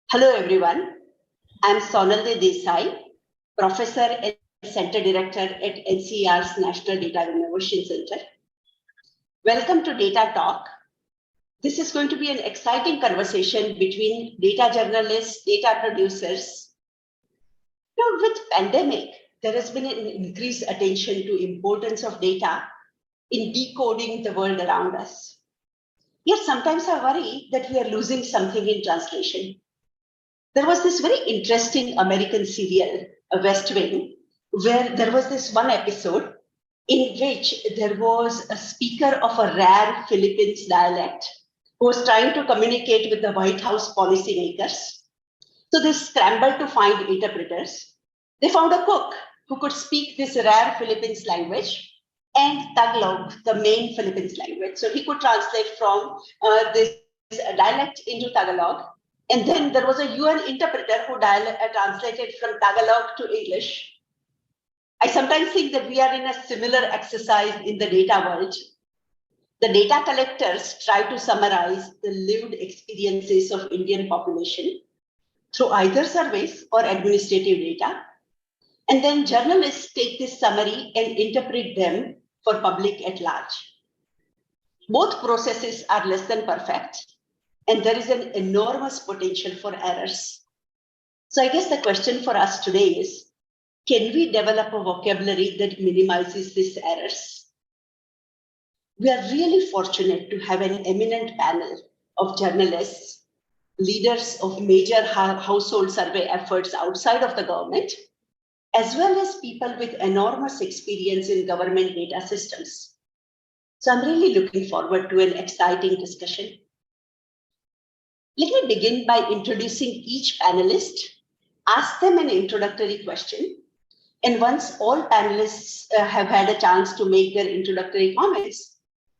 Hello everyone, I'm Sonalde Desai, Professor and Center Director at NCER's National Data Innovation Center. Welcome to Data Talk. This is going to be an exciting conversation between data journalists, data producers. With pandemic, there has been an increased attention to importance of data in decoding the world around us. Yet sometimes I worry that we are losing something in translation. There was this very interesting American serial, West Wing, where there was this one episode in which there was a speaker of a rare Philippines dialect who was trying to communicate with the White House policymakers. So they scrambled to find interpreters. They found a cook who could speak this rare Philippines language and Tagalog, the main Philippines language. So he could translate from this dialect into Tagalog. And then there was a UN interpreter who translated from Tagalog to English. I sometimes think that we are in a similar exercise in the data world. The data collectors try to summarize the lived experiences of Indian population through either surveys or administrative data. And then journalists take this summary and interpret them for public at large. Both processes are less than perfect, and there is an enormous potential for errors. So I guess the question for us today is, can we develop a vocabulary that minimizes these errors? We are really fortunate to have an eminent panel of journalists, leaders of major household survey efforts outside of the government, as well as people with enormous experience in government data systems. So I'm really looking forward to an exciting discussion. Let me begin by introducing each panelist, ask them an introductory question, and once all panelists have had a chance to make their introductory comments,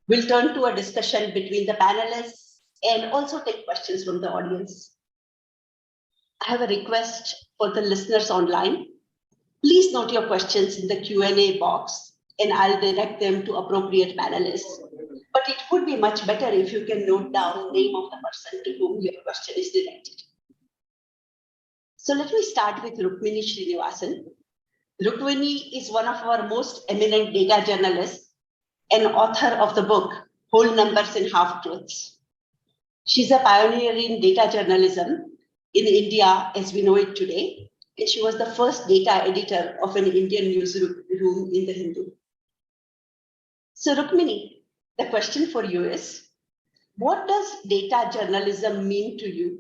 we'll turn to a discussion between the panelists and also take questions from the audience. I have a request for the listeners online. Please note your questions in the Q&A box, and I'll direct them to appropriate panelists. But it would be much better if you can note down the name of the person to whom your question is directed. So let me start with Rukmini Srinivasan. Rukmini is one of our most eminent data journalists and author of the book, Whole Numbers and Half Truths. She's a pioneer in data journalism in India as we know it today, and she was the first data editor of an Indian newsroom in the Hindu. So Rukmini, the question for you is, what does data journalism mean to you?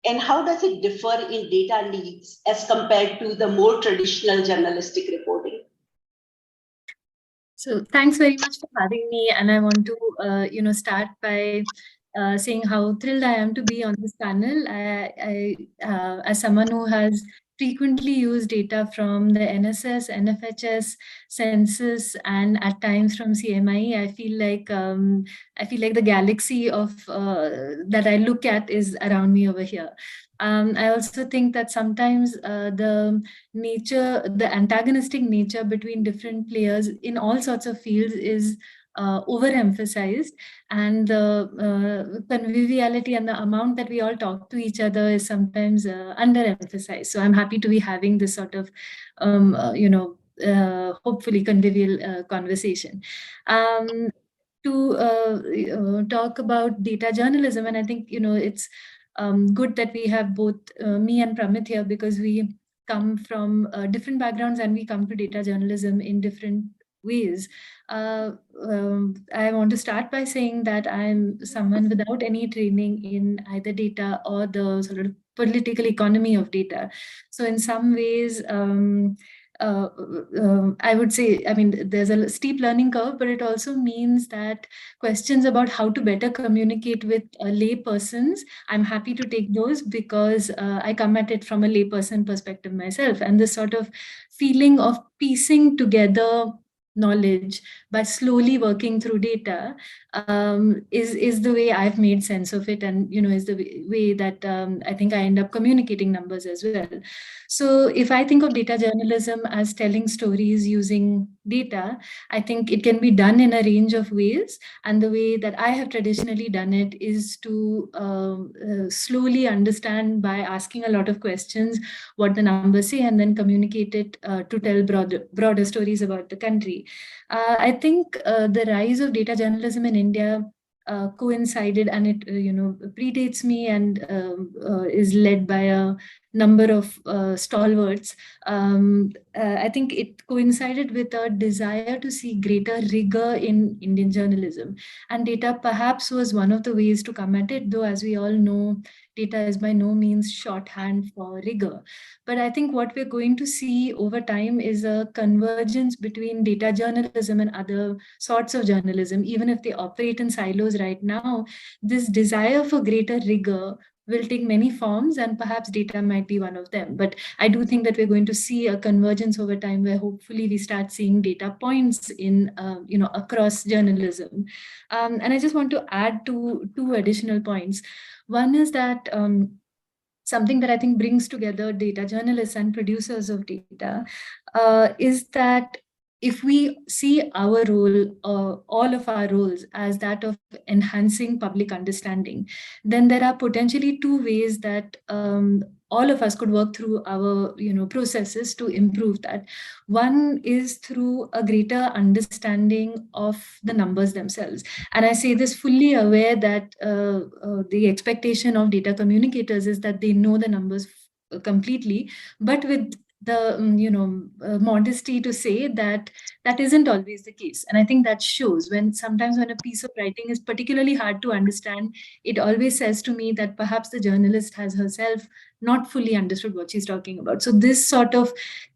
And how does it differ in data needs as compared to the more traditional journalistic reporting? So thanks very much for having me. And I want to, start by saying how thrilled I am to be on this panel. As someone who has frequently used data from the NSS, NFHS, census, and at times from CMI, I feel like the galaxy of that I look at is around me over here. I also think that sometimes the antagonistic nature between different players in all sorts of fields is overemphasized, and the conviviality and the amount that we all talk to each other is sometimes underemphasized. So I'm happy to be having this sort of, hopefully convivial conversation. To talk about data journalism, and I think, it's good that we have both me and Pramit here, because we come from different backgrounds and we come to data journalism in different ways. I want to start by saying that I'm someone without any training in either data or the sort of political economy of data. So in some ways, I would say, there's a steep learning curve, but it also means that questions about how to better communicate with lay persons, I'm happy to take those, because I come at it from a layperson perspective myself. And this sort of feeling of piecing together knowledge by slowly working through data is the way I've made sense of it, and is the way that I think I end up communicating numbers as well. So if I think of data journalism as telling stories using data, I think it can be done in a range of ways. And the way that I have traditionally done it is to slowly understand by asking a lot of questions what the numbers say, and then communicate it to tell broader stories about the country. I think the rise of data journalism in India coincided, and it predates me, and is led by a number of stalwarts. I think it coincided with a desire to see greater rigor in Indian journalism, and data perhaps was one of the ways to come at it, though as we all know, data is by no means shorthand for rigor. But I think what we're going to see over time is a convergence between data journalism and other sorts of journalism. Even if they operate in silos right now, this desire for greater rigor will take many forms, and perhaps data might be one of them. But I do think that we're going to see a convergence over time, where hopefully we start seeing data points in across journalism. And I just want to add two additional points. One is that something that I think brings together data journalists and producers of data is that if we see our role, all of our roles, as that of enhancing public understanding, then there are potentially two ways that all of us could work through our processes to improve that. One is through a greater understanding of the numbers themselves. And I say this fully aware that the expectation of data communicators is that they know the numbers completely, but with the modesty to say that that isn't always the case. And I think that shows when sometimes when a piece of writing is particularly hard to understand, it always says to me that perhaps the journalist has herself not fully understood what she's talking about. So this sort of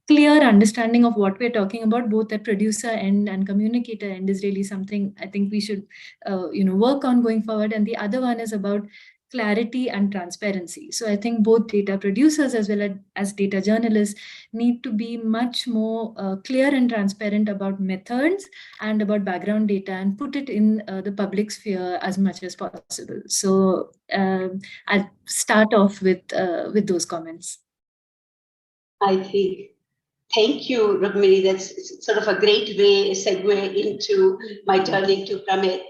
clear understanding of what we're talking about, both at producer end and communicator end, is really something I think we should work on going forward. And the other one is about clarity and transparency. So I think both data producers as well as data journalists need to be much more clear and transparent about methods and about background data, and put it in the public sphere as much as possible. So I'll start off with those comments. I think. Thank you, Rukmini. That's sort of a great segue into my turning to Pramit,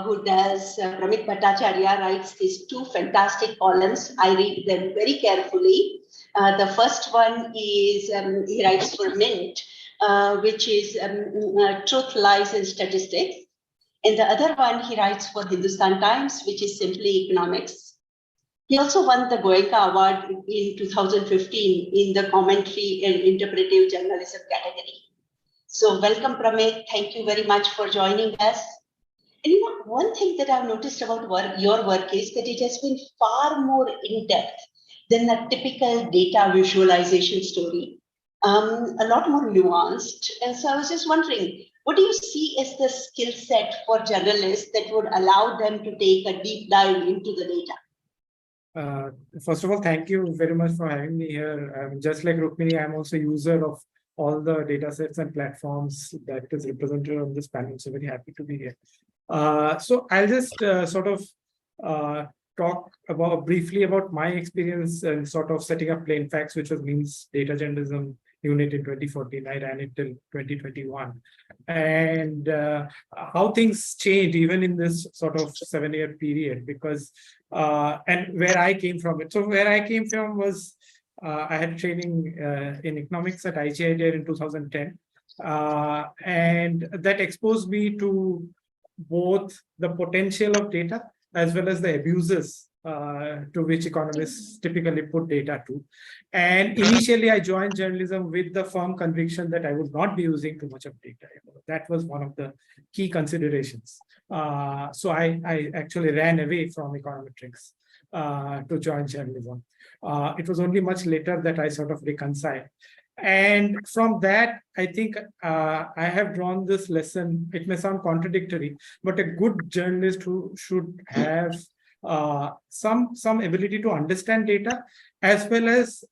who does, Pramit Bhattacharya writes these two fantastic columns. I read them very carefully. The first one is, he writes for Mint, which is Truth, Lies and Statistics. And the other one he writes for Hindustan Times, which is simply economics. He also won the Goenka Award in 2015 in the commentary and interpretive journalism category. So welcome, Pramit. Thank you very much for joining us. And one thing that I've noticed about your work is that it has been far more in-depth than a typical data visualization story, a lot more nuanced. And so I was just wondering, what do you see as the skill set for journalists that would allow them to take a deep dive into the data? First of all, thank you very much for having me here. Just like Rukmini, I'm also a user of all the data sets and platforms that is represented on this panel. So very happy to be here. So I'll just talk briefly about my experience and sort of setting up Plain Facts, which was Means Data Journalism Unit in 2014. I ran it till 2021. And how things changed even in this sort of 7-year period, because and where I came from it. So where I came from was I had training in economics at IGIDR in 2010. And that exposed me to both the potential of data as well as the abuses to which economists typically put data to. And initially, I joined journalism with the firm conviction that I would not be using too much of data. That was one of the key considerations. So I actually ran away from econometrics to join journalism. It was only much later that I sort of reconciled. And from that, I think I have drawn this lesson. It may sound contradictory, but a good journalist who should have some ability to understand data, as well as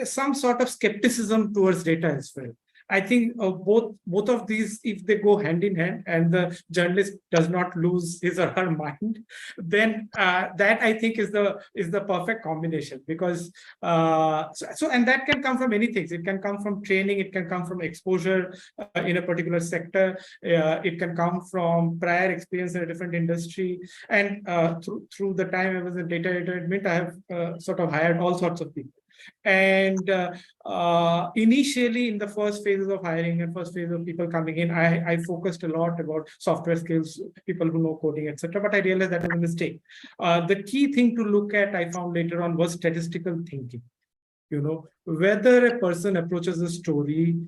some sort of skepticism towards data as well. I think both of these, if they go hand in hand and the journalist does not lose his or her mind, then that I think is the perfect combination. Because and that can come from many things. It can come from training, it can come from exposure in a particular sector, it can come from prior experience in a different industry, and through the time I was in data admin, I have sort of hired all sorts of people. And initially, in the first phases of hiring and first phase of people coming in, I focused a lot about software skills, people who know coding, etc. But I realized that was a mistake. The key thing to look at, I found later on, was statistical thinking. Whether a person approaches a story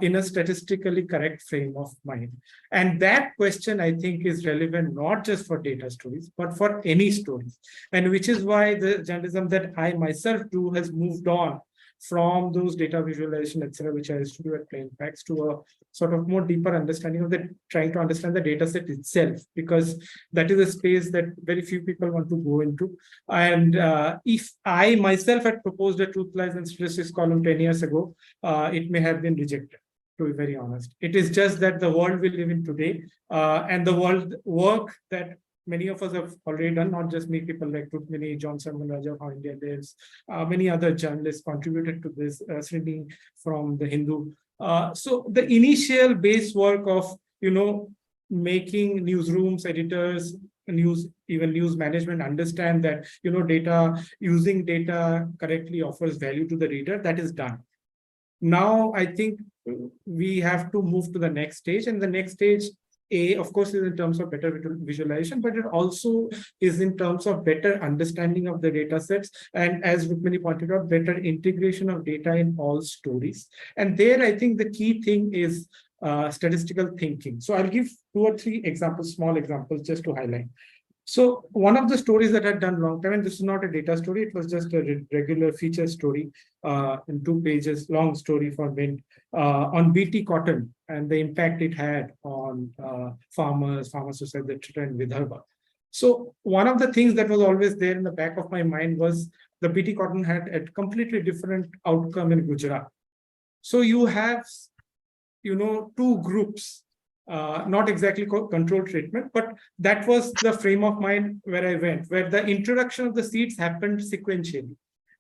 in a statistically correct frame of mind. And that question, I think, is relevant not just for data stories, but for any stories. And which is why the journalism that I myself do has moved on from those data visualization, etc., which I used to do at Plain Facts, to a sort of more deeper understanding of trying to understand the data set itself, because that is a space that very few people want to go into. And if I myself had proposed a truth, lies, and statistics column 10 years ago, it may have been rejected, to be very honest. It is just that the world we live in today and the work that many of us have already done, not just me, people like Rukmini, Johnson, Raja, how India lives, many other journalists contributed to this, Srini from the Hindu. So the initial base work of, making newsrooms, editors, even news management understand that, using data correctly offers value to the reader, that is done. Now, I think we have to move to the next stage, and the next stage, of course, is in terms of better visualization, but it also is in terms of better understanding of the data sets. And as Rukmini pointed out, better integration of data in all stories. And there, I think the key thing is statistical thinking. So I'll give 2 or 3 examples, small examples, just to highlight. So one of the stories that I'd done long time, and this is not a data story, it was just a regular feature story in 2 pages, long story for Mint, on BT cotton and the impact it had on farmers, society, etc. in Vidarbha. So one of the things that was always there in the back of my mind was the BT cotton had a completely different outcome in Gujarat. So you have, 2 groups. Not exactly control treatment, but that was the frame of mind where I went, where the introduction of the seeds happened sequentially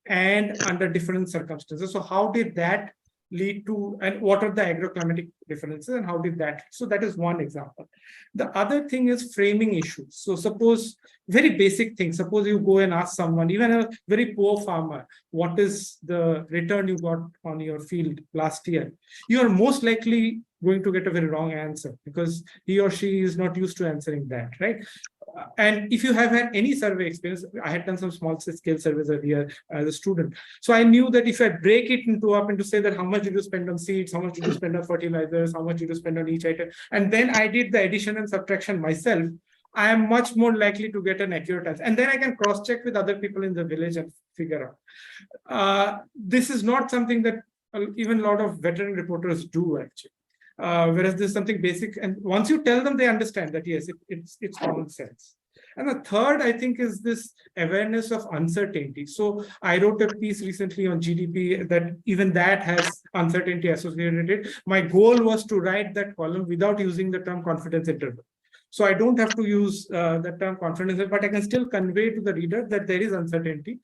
and under different circumstances. So how did that lead to, and what are the agroclimatic differences, and how did that? So that is one example. The other thing is framing issues. So suppose, very basic thing, suppose you go and ask someone, even a very poor farmer, what is the return you got on your field last year? You are most likely going to get a very wrong answer, because he or she is not used to answering that, right? And if you have had any survey experience, I had done some small scale surveys earlier as a student. So I knew that if I break it into say that how much did you spend on seeds, how much did you spend on fertilizers, how much did you spend on each item, and then I did the addition and subtraction myself, I am much more likely to get an accurate answer. And then I can cross-check with other people in the village and figure out. This is not something that even a lot of veteran reporters do, actually. Whereas there's something basic, and once you tell them, they understand that yes, it's common sense. And the third, I think, is this awareness of uncertainty. So I wrote a piece recently on GDP that even that has uncertainty associated with it. My goal was to write that column without using the term confidence interval. So I don't have to use the term confidence, but I can still convey to the reader that there is uncertainty.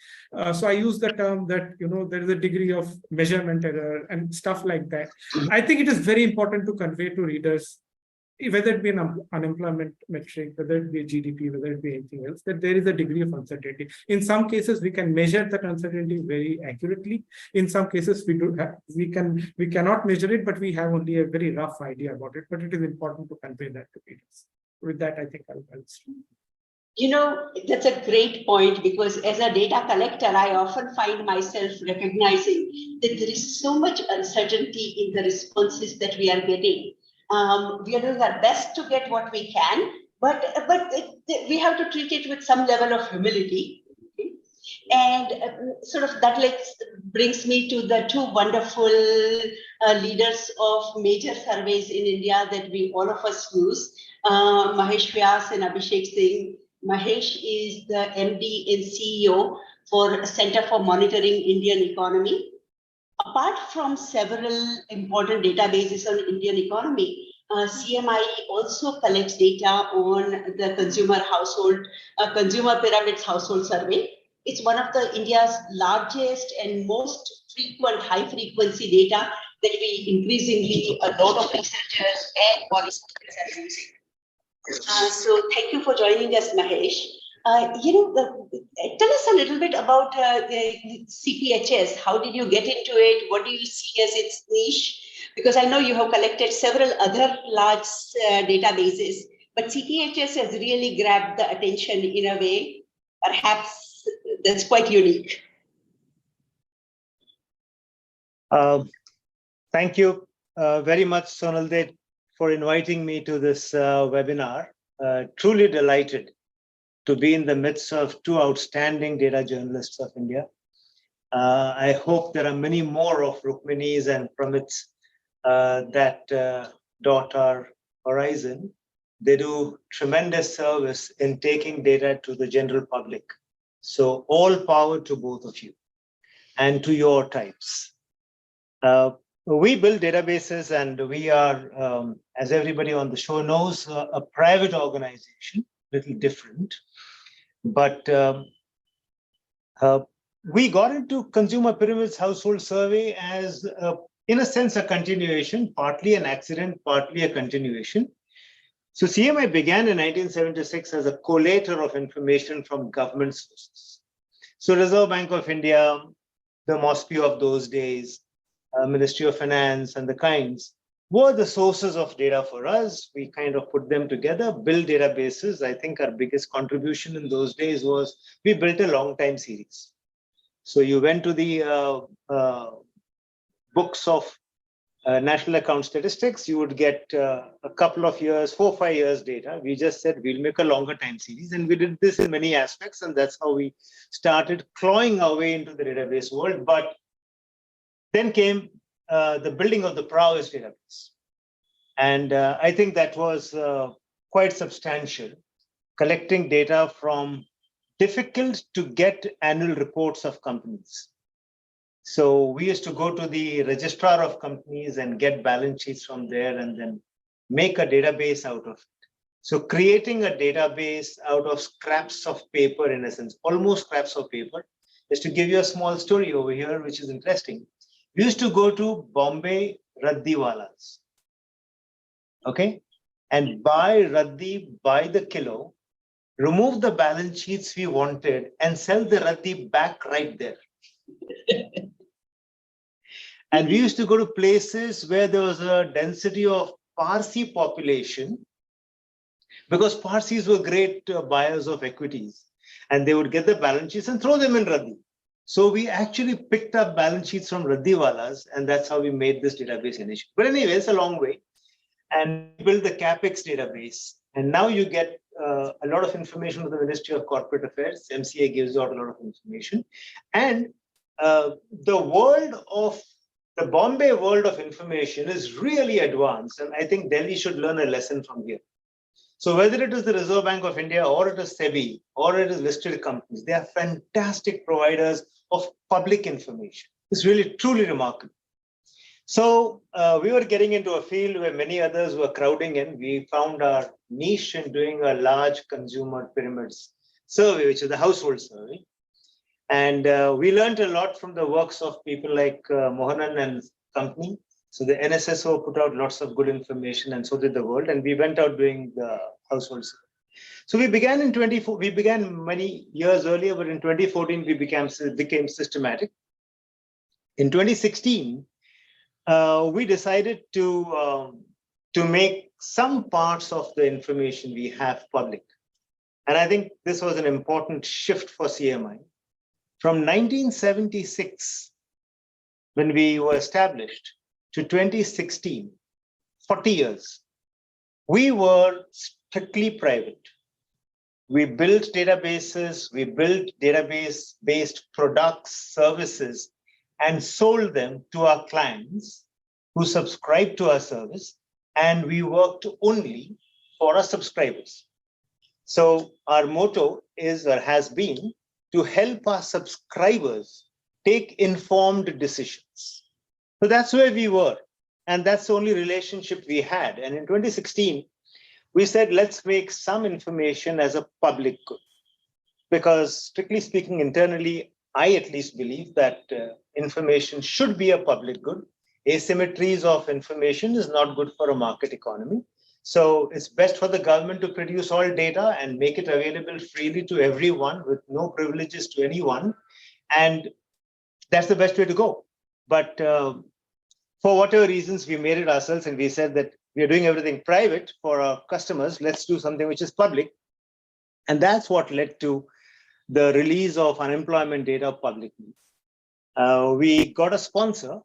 So I use the term that, there is a degree of measurement error and stuff like that. I think it is very important to convey to readers, whether it be an unemployment metric, whether it be a GDP, whether it be anything else, that there is a degree of uncertainty. In some cases, we can measure that uncertainty very accurately. In some cases, we cannot measure it, but we have only a very rough idea about it. But it is important to convey that to readers. With that, I think I'll stop. That's a great point, because as a data collector, I often find myself recognizing that there is so much uncertainty in the responses that we are getting. We are doing our best to get what we can, but we have to treat it with some level of humility. Okay? And sort of that brings me to the 2 wonderful leaders of major surveys in India that all of us use. Mahesh Vyas and Abhishek Singh. Mahesh is the MD and CEO for Center for Monitoring Indian Economy. Apart from several important databases on Indian economy, CMI also collects data on the consumer pyramids household survey. It's one of the India's largest and most frequent high frequency data that we increasingly, a lot of researchers and policymakers are using. So thank you for joining us, Mahesh. Tell us a little bit about the CPHS. How did you get into it? What do you see as its niche? Because I know you have collected several other large databases, but CPHS has really grabbed the attention in a way, perhaps that's quite unique. Thank you very much, Sonalde, for inviting me to this webinar. Truly delighted to be in the midst of two outstanding data journalists of India. I hope there are many more of Rukminis and Pramits that dot our horizon. They do tremendous service in taking data to the general public. So all power to both of you and to your types. We build databases, and we are, as everybody on the show knows, a private organization, a little different. But we got into Consumer Pyramids Household Survey as, in a sense, a continuation, partly an accident, partly a continuation. So CMI began in 1976 as a collator of information from government sources. So Reserve Bank of India, the MOSPI of those days, Ministry of Finance and the kinds were the sources of data for us. We kind of put them together, build databases. I think our biggest contribution in those days was we built a long time series. So you went to the books of National Account Statistics, you would get a couple of years, 4 or 5 years data. We just said we'll make a longer time series, and we did this in many aspects, and that's how we started clawing our way into the database world. But then came the building of the Prowess database. And I think that was quite substantial, collecting data from difficult to get annual reports of companies. So we used to go to the registrar of companies and get balance sheets from there and then make a database out of it. So creating a database out of scraps of paper, in a sense, almost scraps of paper. Just to give you a small story over here, which is interesting. We used to go to Bombay Raddiwalas, okay, and buy Raddi by the kilo, remove the balance sheets we wanted, and sell the Raddi back right there. And we used to go to places where there was a density of Parsi population, because Parsis were great buyers of equities, and they would get the balance sheets and throw them in Raddi. So we actually picked up balance sheets from Raddiwalas, and that's how we made this database initially. But anyway, it's a long way. And we built the CAPEX database. And now you get a lot of information from the Ministry of Corporate Affairs. MCA gives out a lot of information. And the Bombay world of information is really advanced. And I think Delhi should learn a lesson from here. So whether it is the Reserve Bank of India, or it is SEBI, or it is listed companies, they are fantastic providers of public information. It's really, truly remarkable. So we were getting into a field where many others were crowding in. We found our niche in doing a large consumer pyramids survey, which is the household survey. And we learned a lot from the works of people like Mohanan and company. So the NSSO put out lots of good information, and so did the world. And we went out doing the household survey. So we began in 2014. We began many years earlier, but in 2014 we became systematic. In 2016, we decided to make some parts of the information we have public, and I think this was an important shift for CMI. From 1976, when we were established, to 2016, 40 years, we were strictly private. We built databases, we built database-based products, services, and sold them to our clients who subscribed to our service, and we worked only for our subscribers. So our motto is, or has been, to help our subscribers take informed decisions. So that's where we were. And that's the only relationship we had. And in 2016, we said, let's make some information as a public good. Because strictly speaking, internally, I at least believe that information should be a public good. Asymmetries of information is not good for a market economy. So it's best for the government to produce all data and make it available freely to everyone with no privileges to anyone. And that's the best way to go. But for whatever reasons, we made it ourselves and we said that we are doing everything private for our customers. Let's do something which is public. And that's what led to the release of unemployment data publicly. We got a sponsor,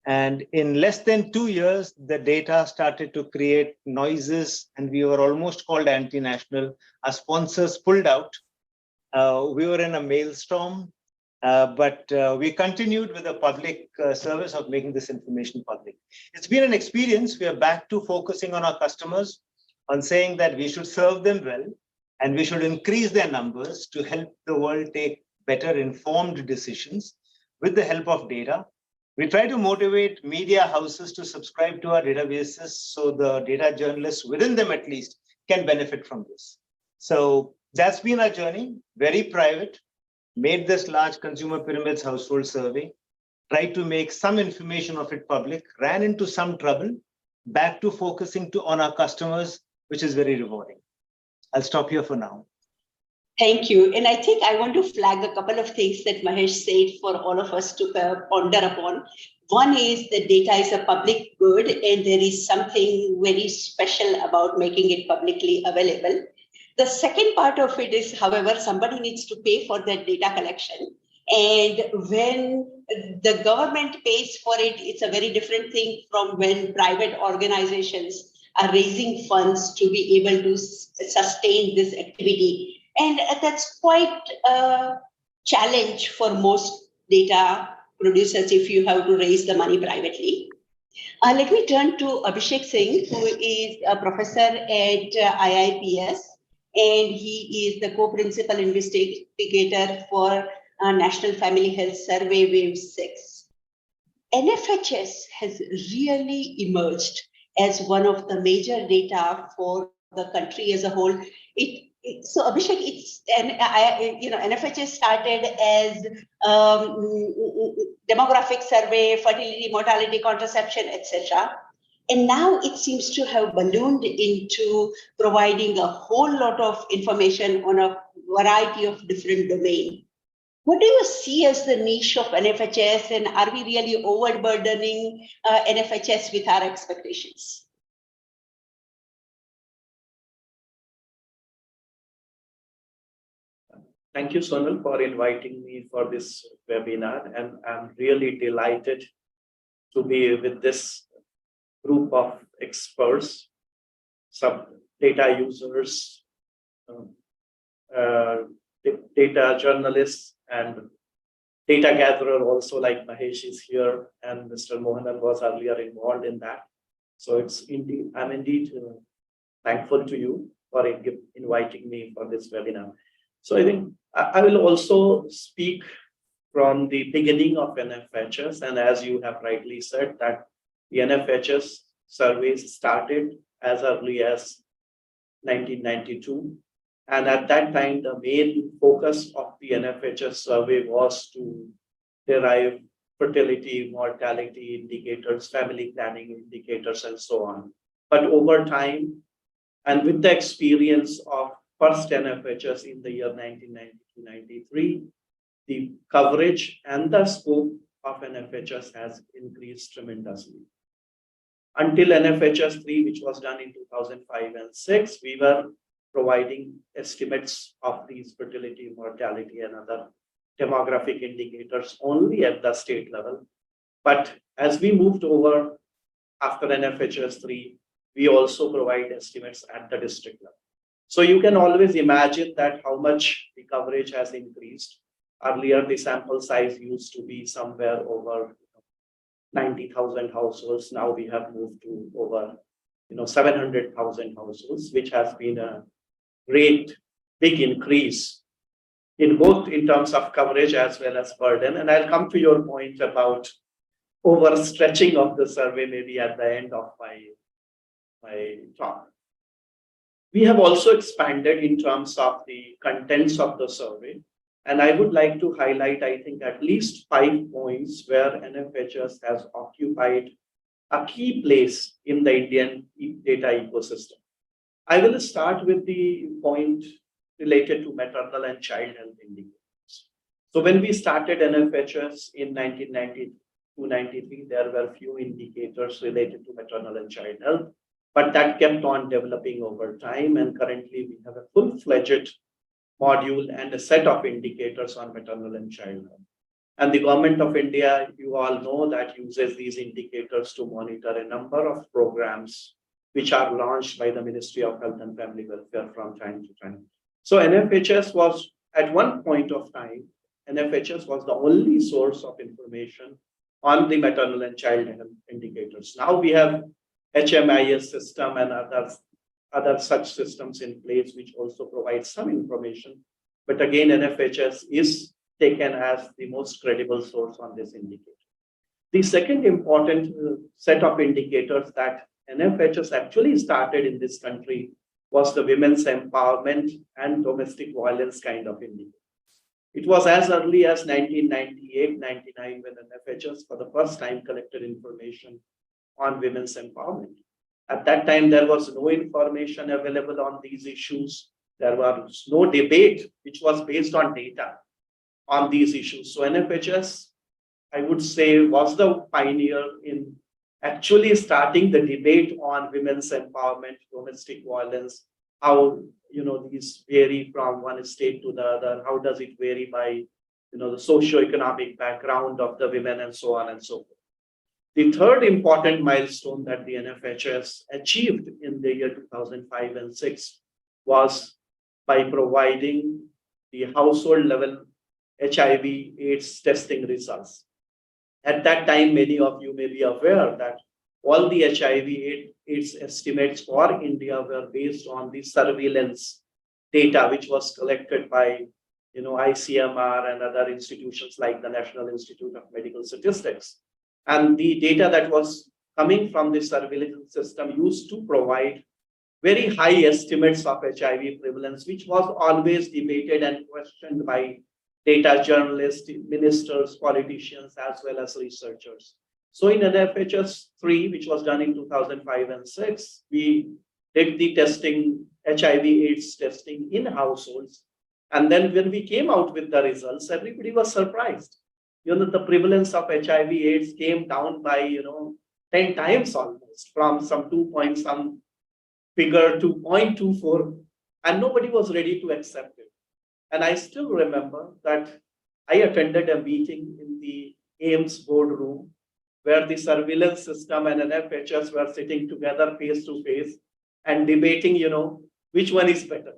and in less than 2 years, the data started to create noises, and we were almost called anti-national. Our sponsors pulled out. We were in a maelstrom, but we continued with the public service of making this information public. It's been an experience. We are back to focusing on our customers, on saying that we should serve them well, and we should increase their numbers to help the world take better informed decisions with the help of data. We try to motivate media houses to subscribe to our databases so the data journalists within them at least can benefit from this. So that's been our journey, very private, made this large consumer pyramids household survey, tried to make some information of it public, ran into some trouble, back to focusing on our customers, which is very rewarding. I'll stop here for now. Thank you. And I think I want to flag a couple of things that Mahesh said for all of us to ponder upon. One is that data is a public good, and there is something very special about making it publicly available. The second part of it is, however, somebody needs to pay for that data collection. And when the government pays for it, it's a very different thing from when private organizations are raising funds to be able to sustain this activity. And that's quite a challenge for most data producers if you have to raise the money privately. Let me turn to Abhishek Singh, who is a professor at IIPS, and he is the co-principal investigator for National Family Health Survey Wave 6. NFHS has really emerged as one of the major data for the country as a whole. So Abhishek, NFHS started as demographic survey, fertility, mortality, contraception, etc. And now it seems to have ballooned into providing a whole lot of information on a variety of different domains. What do you see as the niche of NFHS, and are we really overburdening NFHS with our expectations? Thank you, Sonal, for inviting me for this webinar, and I'm really delighted to be with this group of experts, some data users, data journalists, and data gatherer also, like Mahesh is here, and Mr. Mohanan was earlier involved in that. So I'm indeed thankful to you for inviting me for this webinar. So I think I will also speak from the beginning of NFHS, and as you have rightly said, that the NFHS surveys started as early as 1992. And at that time, the main focus of the NFHS survey was to derive fertility, mortality indicators, family planning indicators, and so on. But over time, and with the experience of first NFHS in the year 1992-93, the coverage and the scope of NFHS has increased tremendously. Until NFHS 3, which was done in 2005 and 6, we were providing estimates of these fertility, mortality, and other demographic indicators only at the state level. But as we moved over after NFHS 3, we also provide estimates at the district level. So you can always imagine that how much the coverage has increased. Earlier, the sample size used to be somewhere over 90,000 households. Now we have moved to over 700,000 households, which has been a great big increase in both in terms of coverage as well as burden. And I'll come to your point about overstretching of the survey maybe at the end of my talk. We have also expanded in terms of the contents of the survey. And I would like to highlight, I think, at least 5 points where NFHS has occupied a key place in the Indian data ecosystem. I will start with the point related to maternal and child health indicators. So when we started NFHS in 1992-93, there were few indicators related to maternal and child health, but that kept on developing over time. And currently we have a full-fledged module and a set of indicators on maternal and child health. And the government of India, you all know, that uses these indicators to monitor a number of programs which are launched by the Ministry of Health and Family Welfare from time to time. So NFHS was, at one point of time, NFHS was the only source of information on the maternal and child health indicators. Now we have HMIS system and other such systems in place which also provide some information. But again, NFHS is taken as the most credible source on this indicator. The second important set of indicators that NFHS actually started in this country was the women's empowerment and domestic violence kind of indicator. It was as early as 1998-99 when NFHS for the first time collected information on women's empowerment. At that time, there was no information available on these issues. There was no debate which was based on data on these issues. So NFHS, I would say, was the pioneer in actually starting the debate on women's empowerment, domestic violence, how these vary from one state to the other, how does it vary by the socio-economic background of the women, and so on and so forth. The third important milestone that the NFHS achieved in the year 2005 and 6 was by providing the household level HIV/AIDS testing results. At that time, many of you may be aware that all the HIV/AIDS estimates for India were based on the surveillance data, which was collected by ICMR and other institutions like the National Institute of Medical Statistics. And the data that was coming from the surveillance system used to provide very high estimates of HIV prevalence, which was always debated and questioned by data journalists, ministers, politicians, as well as researchers. So in NFHS 3, which was done in 2005 and 6, we did the testing, HIV/AIDS testing in households. And then when we came out with the results, everybody was surprised. The prevalence of HIV/AIDS came down by 10 times almost, from some 2 point some figure to 0.24, and nobody was ready to accept it. And I still remember that I attended a meeting in the AIMS boardroom where the surveillance system and NFHS were sitting together face to face and debating, which one is better.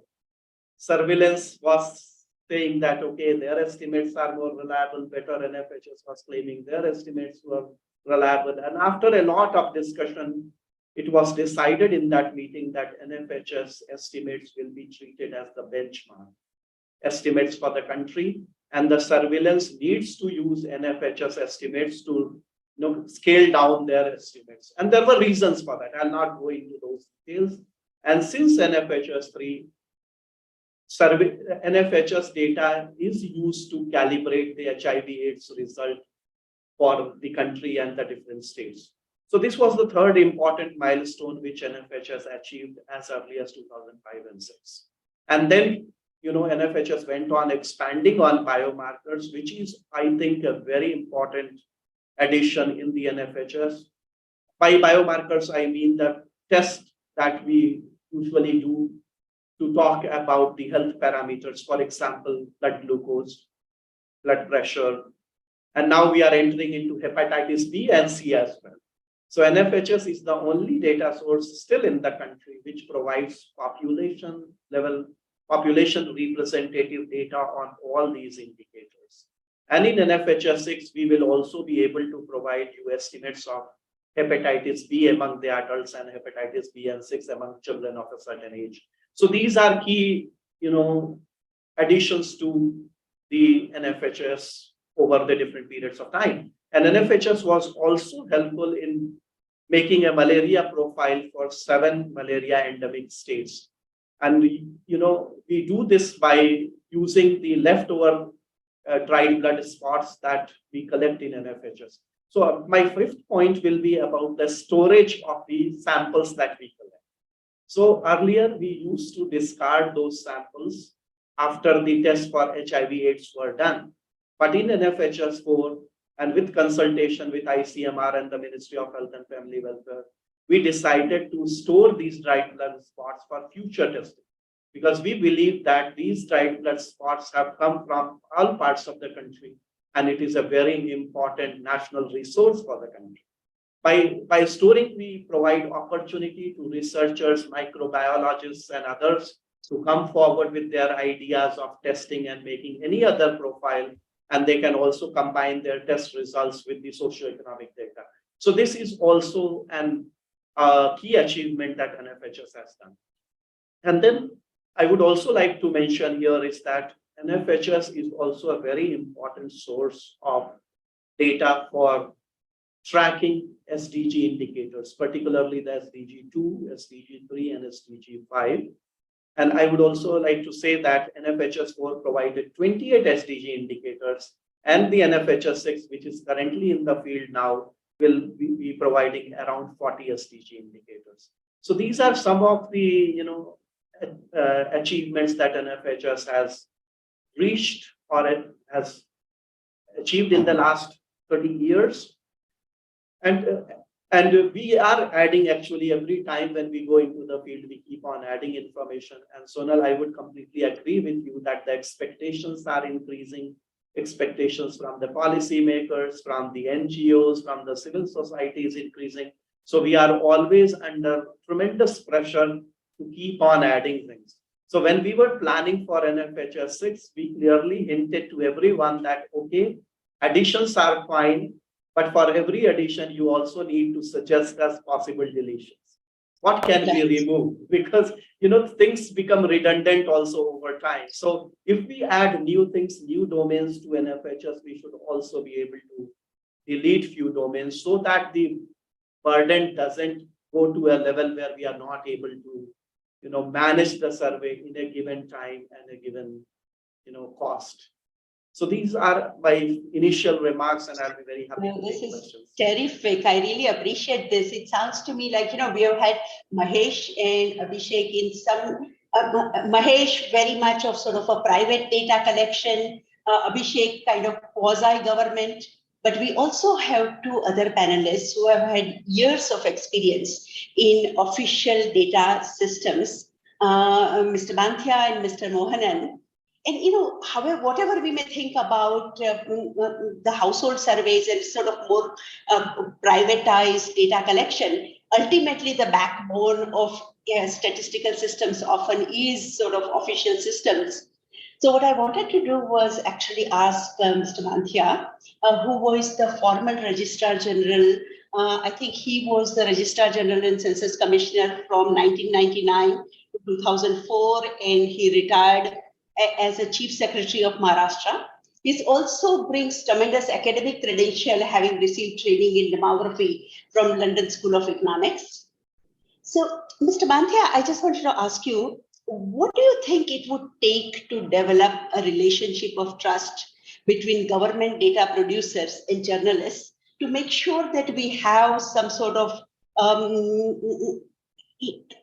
Surveillance was saying that, okay, their estimates are more reliable, better. NFHS was claiming their estimates were reliable. And after a lot of discussion, it was decided in that meeting that NFHS estimates will be treated as the benchmark estimates for the country, and the surveillance needs to use NFHS estimates to scale down their estimates. And there were reasons for that. I'll not go into those details. And since NFHS 3, NFHS data is used to calibrate the HIV/AIDS result for the country and the different states. So this was the third important milestone which NFHS achieved as early as 2005 and 6. And then, NFHS went on expanding on biomarkers, which is, I think, a very important addition in the NFHS. By biomarkers, I mean the test that we usually do to talk about the health parameters, for example, blood glucose, blood pressure, and now we are entering into hepatitis B and C as well. So NFHS is the only data source still in the country which provides population representative data on all these indicators. And in NFHS 6, we will also be able to provide you estimates of hepatitis B among the adults and hepatitis B and 6 among children of a certain age. So these are key, additions to the NFHS over the different periods of time. And NFHS was also helpful in making a malaria profile for 7 malaria endemic states. And we do this by using the leftover dried blood spots that we collect in NFHS. So my fifth point will be about the storage of the samples that we collect. So earlier we used to discard those samples after the tests for HIV/AIDS were done. But in NFHS 4 and with consultation with ICMR and the Ministry of Health and Family Welfare, we decided to store these dried blood spots for future testing, because we believe that these dried blood spots have come from all parts of the country, and it is a very important national resource for the country. By storing, we provide opportunity to researchers, microbiologists, and others to come forward with their ideas of testing and making any other profile, and they can also combine their test results with the socioeconomic data. So this is also an key achievement that NFHS has done. And then I would also like to mention here is that NFHS is also a very important source of data for tracking SDG indicators, particularly the SDG 2, SDG 3, and SDG 5. And I would also like to say that NFHS 4 provided 28 SDG indicators, and the NFHS 6, which is currently in the field now, will be providing around 40 SDG indicators. So these are some of the achievements that NFHS has reached or it has achieved in the last 30 years. And we are adding, actually, every time when we go into the field, we keep on adding information. And Sonal, I would completely agree with you that the expectations are increasing, expectations from the policymakers, from the NGOs, from the civil society is increasing. So we are always under tremendous pressure to keep on adding things. So when we were planning for NFHS 6, we clearly hinted to everyone that, okay, additions are fine, but for every addition, you also need to suggest us possible deletions. What can we remove? Because things become redundant also over time. So if we add new things, new domains to NFHS, we should also be able to delete few domains so that the burden doesn't go to a level where we are not able to manage the survey in a given time and a given cost. So these are my initial remarks, and I'll be very happy to take questions. Terrific. I really appreciate this. It sounds to me like, we have had Mahesh and Abhishek in some, Mahesh very much of sort of a private data collection, Abhishek kind of quasi-government, but we also have 2 other panelists who have had years of experience in official data systems, Mr. Banthia and Mr. Mohanan. And, however, whatever we may think about the household surveys and sort of more privatized data collection, ultimately the backbone of statistical systems often is sort of official systems. So what I wanted to do was actually ask Mr. Banthia, who was the former Registrar General. I think he was the Registrar General and Census Commissioner from 1999 to 2004, and he retired as a Chief Secretary of Maharashtra. He also brings tremendous academic credential, having received training in demography from London School of Economics. So, Mr. Banthia, I just wanted to ask you, what do you think it would take to develop a relationship of trust between government data producers and journalists to make sure that we have some sort of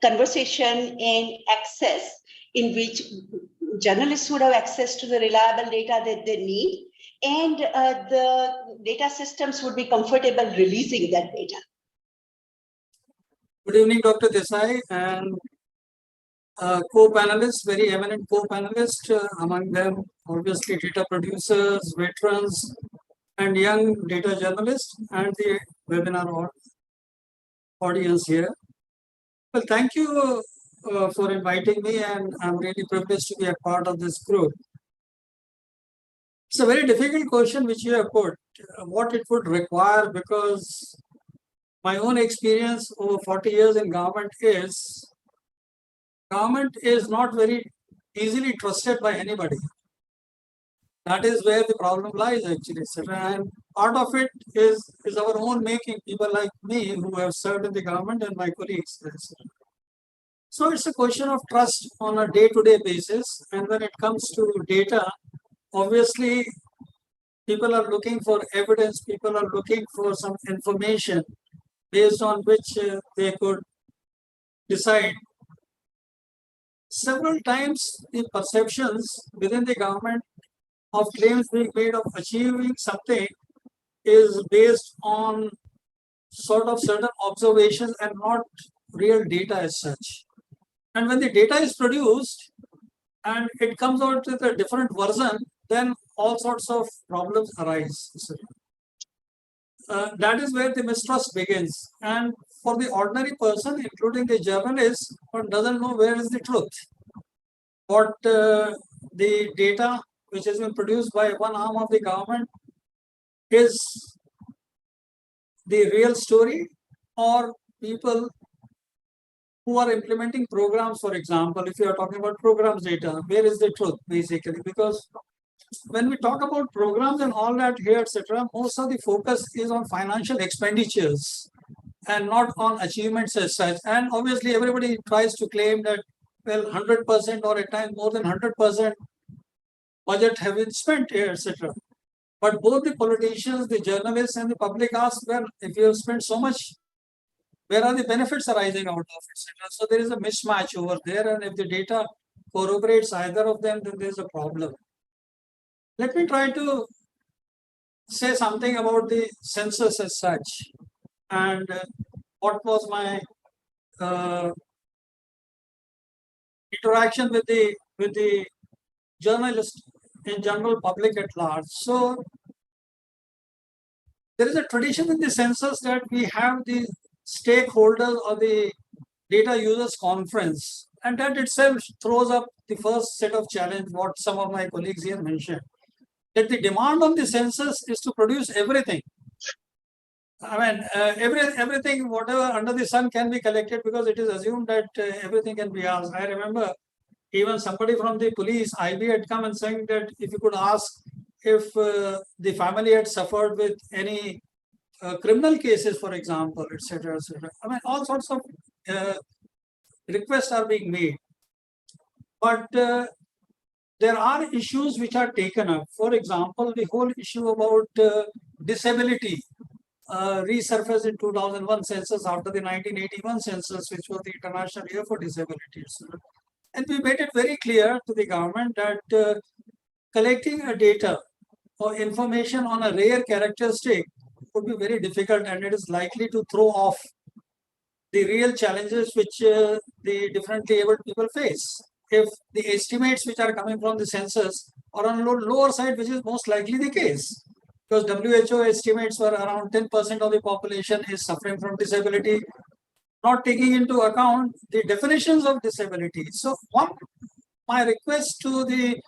conversation and access in which journalists would have access to the reliable data that they need, and the data systems would be comfortable releasing that data? Good evening, Dr. Desai, and co-panelists, very eminent co-panelists, among them obviously data producers, veterans, and young data journalists, and the webinar audience here. Well, thank you for inviting me, and I'm really privileged to be a part of this group. It's a very difficult question which you have put, what it would require, because my own experience over 40 years in government is not very easily trusted by anybody. That is where the problem lies, actually. And part of it is our own making, people like me who have served in the government and my colleagues. So it's a question of trust on a day-to-day basis. And when it comes to data, obviously, people are looking for evidence, people are looking for some information based on which they could decide. Several times, the perceptions within the government of claims being made of achieving something is based on sort of certain observations and not real data as such. And when the data is produced and it comes out with a different version, then all sorts of problems arise. That is where the mistrust begins. And for the ordinary person, including the journalist, one doesn't know where is the truth. What the data which has been produced by one arm of the government is the real story, or people who are implementing programs, for example, if you are talking about programs data, where is the truth basically? Because when we talk about programs and all that here, etc., most of the focus is on financial expenditures and not on achievements as such. And obviously, everybody tries to claim that, well, 100% or at times more than 100% budget have been spent here, etc. But both the politicians, the journalists, and the public ask, well, if you have spent so much, where are the benefits arising out of it, etc. So there is a mismatch over there, and if the data corroborates either of them, then there is a problem. Let me try to say something about the census as such, and what was my interaction with the journalists in general, public at large. So there is a tradition in the census that we have the stakeholders or the data users conference, and that itself throws up the first set of challenge, what some of my colleagues here mentioned, that the demand of the census is to produce everything. I mean, everything, whatever under the sun can be collected, because it is assumed that everything can be asked. I remember even somebody from the police, IB, had come and saying that if you could ask if the family had suffered with any criminal cases, for example, etc., etc. I mean, all sorts of requests are being made. But there are issues which are taken up. For example, the whole issue about disability resurfaced in 2001 census after the 1981 census, which was the International Year for Disabilities. And we made it very clear to the government that collecting a data or information on a rare characteristic would be very difficult, and it is likely to throw off the real challenges which the differently abled people face. If the estimates which are coming from the census are on the lower side, which is most likely the case, because WHO estimates were around 10% of the population is suffering from disability, not taking into account the definitions of disability. So my request to the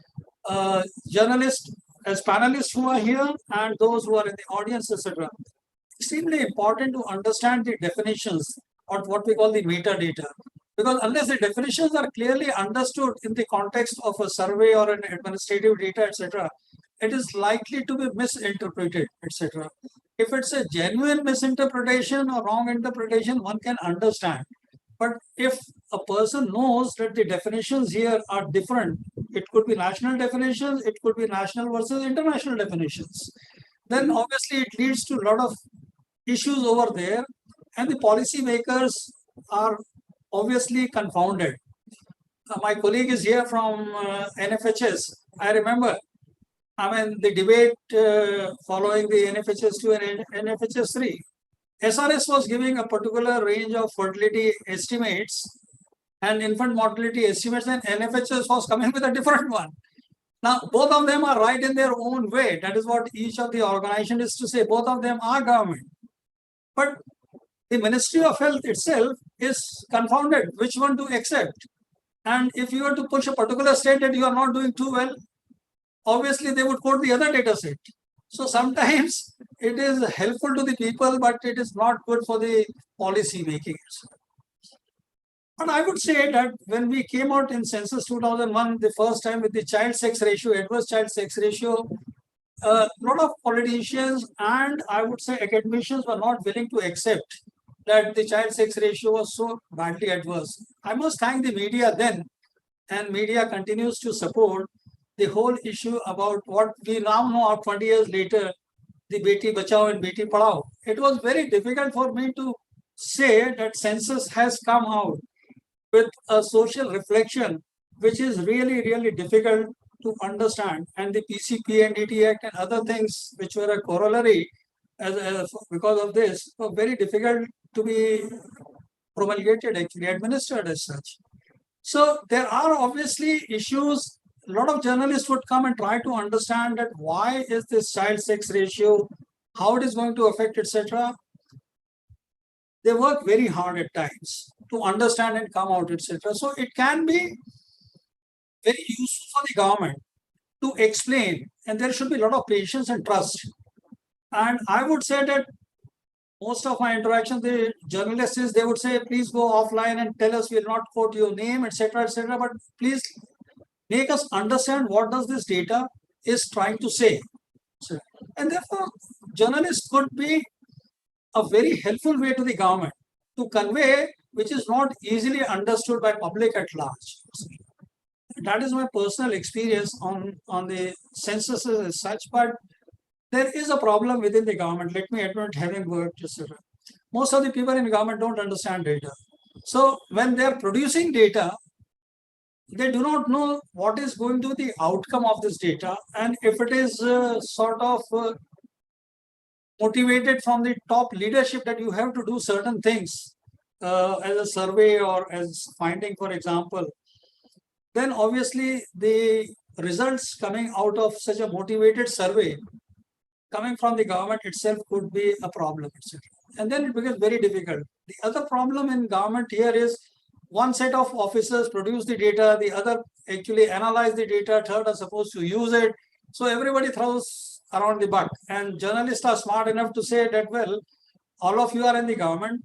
journalists as panelists who are here and those who are in the audience, etc., extremely important to understand the definitions or what we call the metadata. Because unless the definitions are clearly understood in the context of a survey or an administrative data, etc., it is likely to be misinterpreted, etc. If it's a genuine misinterpretation or wrong interpretation, one can understand. But if a person knows that the definitions here are different, it could be national definitions, it could be national versus international definitions, then obviously it leads to a lot of issues over there, and the policymakers are obviously confounded. My colleague is here from NFHS. I remember, the debate following the NFHS 2 and NFHS 3. SRS was giving a particular range of fertility estimates and infant mortality estimates, and NFHS was coming with a different one. Now, both of them are right in their own way. That is what each of the organization is to say. Both of them are government. But the Ministry of Health itself is confounded which one to accept. And if you were to push a particular state that you are not doing too well, obviously they would quote the other data set. So sometimes it is helpful to the people, but it is not good for the policy making. But I would say that when we came out in census 2001, the first time with the child sex ratio, adverse child sex ratio, a lot of politicians and I would say academicians were not willing to accept that the child sex ratio was so badly adverse. I must thank the media then, and media continues to support the whole issue about what we now know 20 years later, the Beti Bachao and Beti Padhao. It was very difficult for me to say that census has come out with a social reflection, which is really, really difficult to understand. And the PCPNDT Act and other things which were a corollary because of this were very difficult to be promulgated, actually administered as such. So there are obviously issues. A lot of journalists would come and try to understand that why is this child sex ratio, how it is going to affect, etc. They work very hard at times to understand and come out, etc. So it can be very useful for the government to explain, and there should be a lot of patience and trust. And I would say that most of my interactions, the journalists, they would say, please go offline and tell us, we'll not quote your name, etc., but please make us understand what does this data is trying to say. And therefore, journalists could be a very helpful way to the government to convey, which is not easily understood by public at large. That is my personal experience on the census as such, but there is a problem within the government. Let me admit, having worked, etc. Most of the people in government don't understand data. So when they are producing data, they do not know what is going to be the outcome of this data, and if it is sort of motivated from the top leadership that you have to do certain things as a survey or as finding, for example, then obviously the results coming out of such a motivated survey coming from the government itself could be a problem, etc. And then it becomes very difficult. The other problem in government here is one set of officers produce the data, the other actually analyze the data, third are supposed to use it. So everybody throws around the buck, and journalists are smart enough to say that, well, all of you are in the government.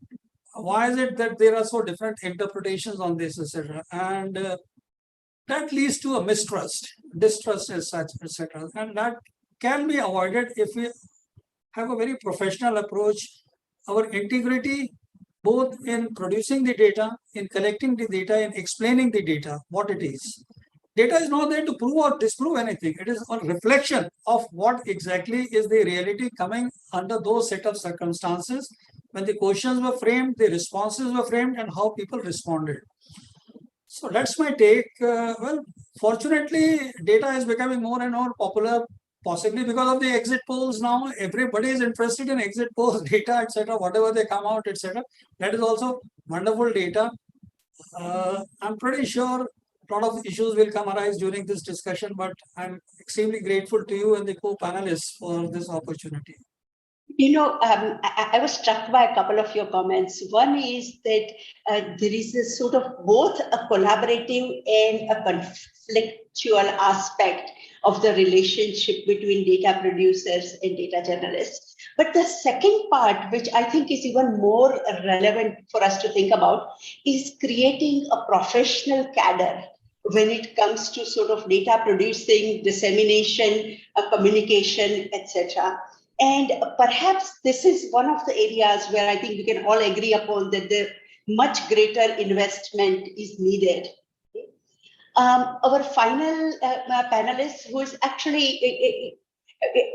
Why is it that there are so different interpretations on this, etc.? And that leads to a mistrust, distrust as such, etc. And that can be avoided if we have a very professional approach. Our integrity, both in producing the data, in collecting the data, in explaining the data, what it is. Data is not there to prove or disprove anything. It is a reflection of what exactly is the reality coming under those set of circumstances when the questions were framed, the responses were framed, and how people responded. So that's my take. Well, fortunately, data is becoming more and more popular, possibly because of the exit polls now. Everybody is interested in exit polls, data, etc., whatever they come out, etc. That is also wonderful data. I'm pretty sure a lot of issues will come arise during this discussion, but I'm extremely grateful to you and the co-panelists for this opportunity. You know, I was struck by a couple of your comments. One is that there is a sort of both a collaborative and a conflictual aspect of the relationship between data producers and data journalists. But the second part, which I think is even more relevant for us to think about, is creating a professional cadre when it comes to sort of data producing, dissemination, communication, etc. And perhaps this is one of the areas where I think we can all agree upon that the much greater investment is needed. Our final panelist, who is actually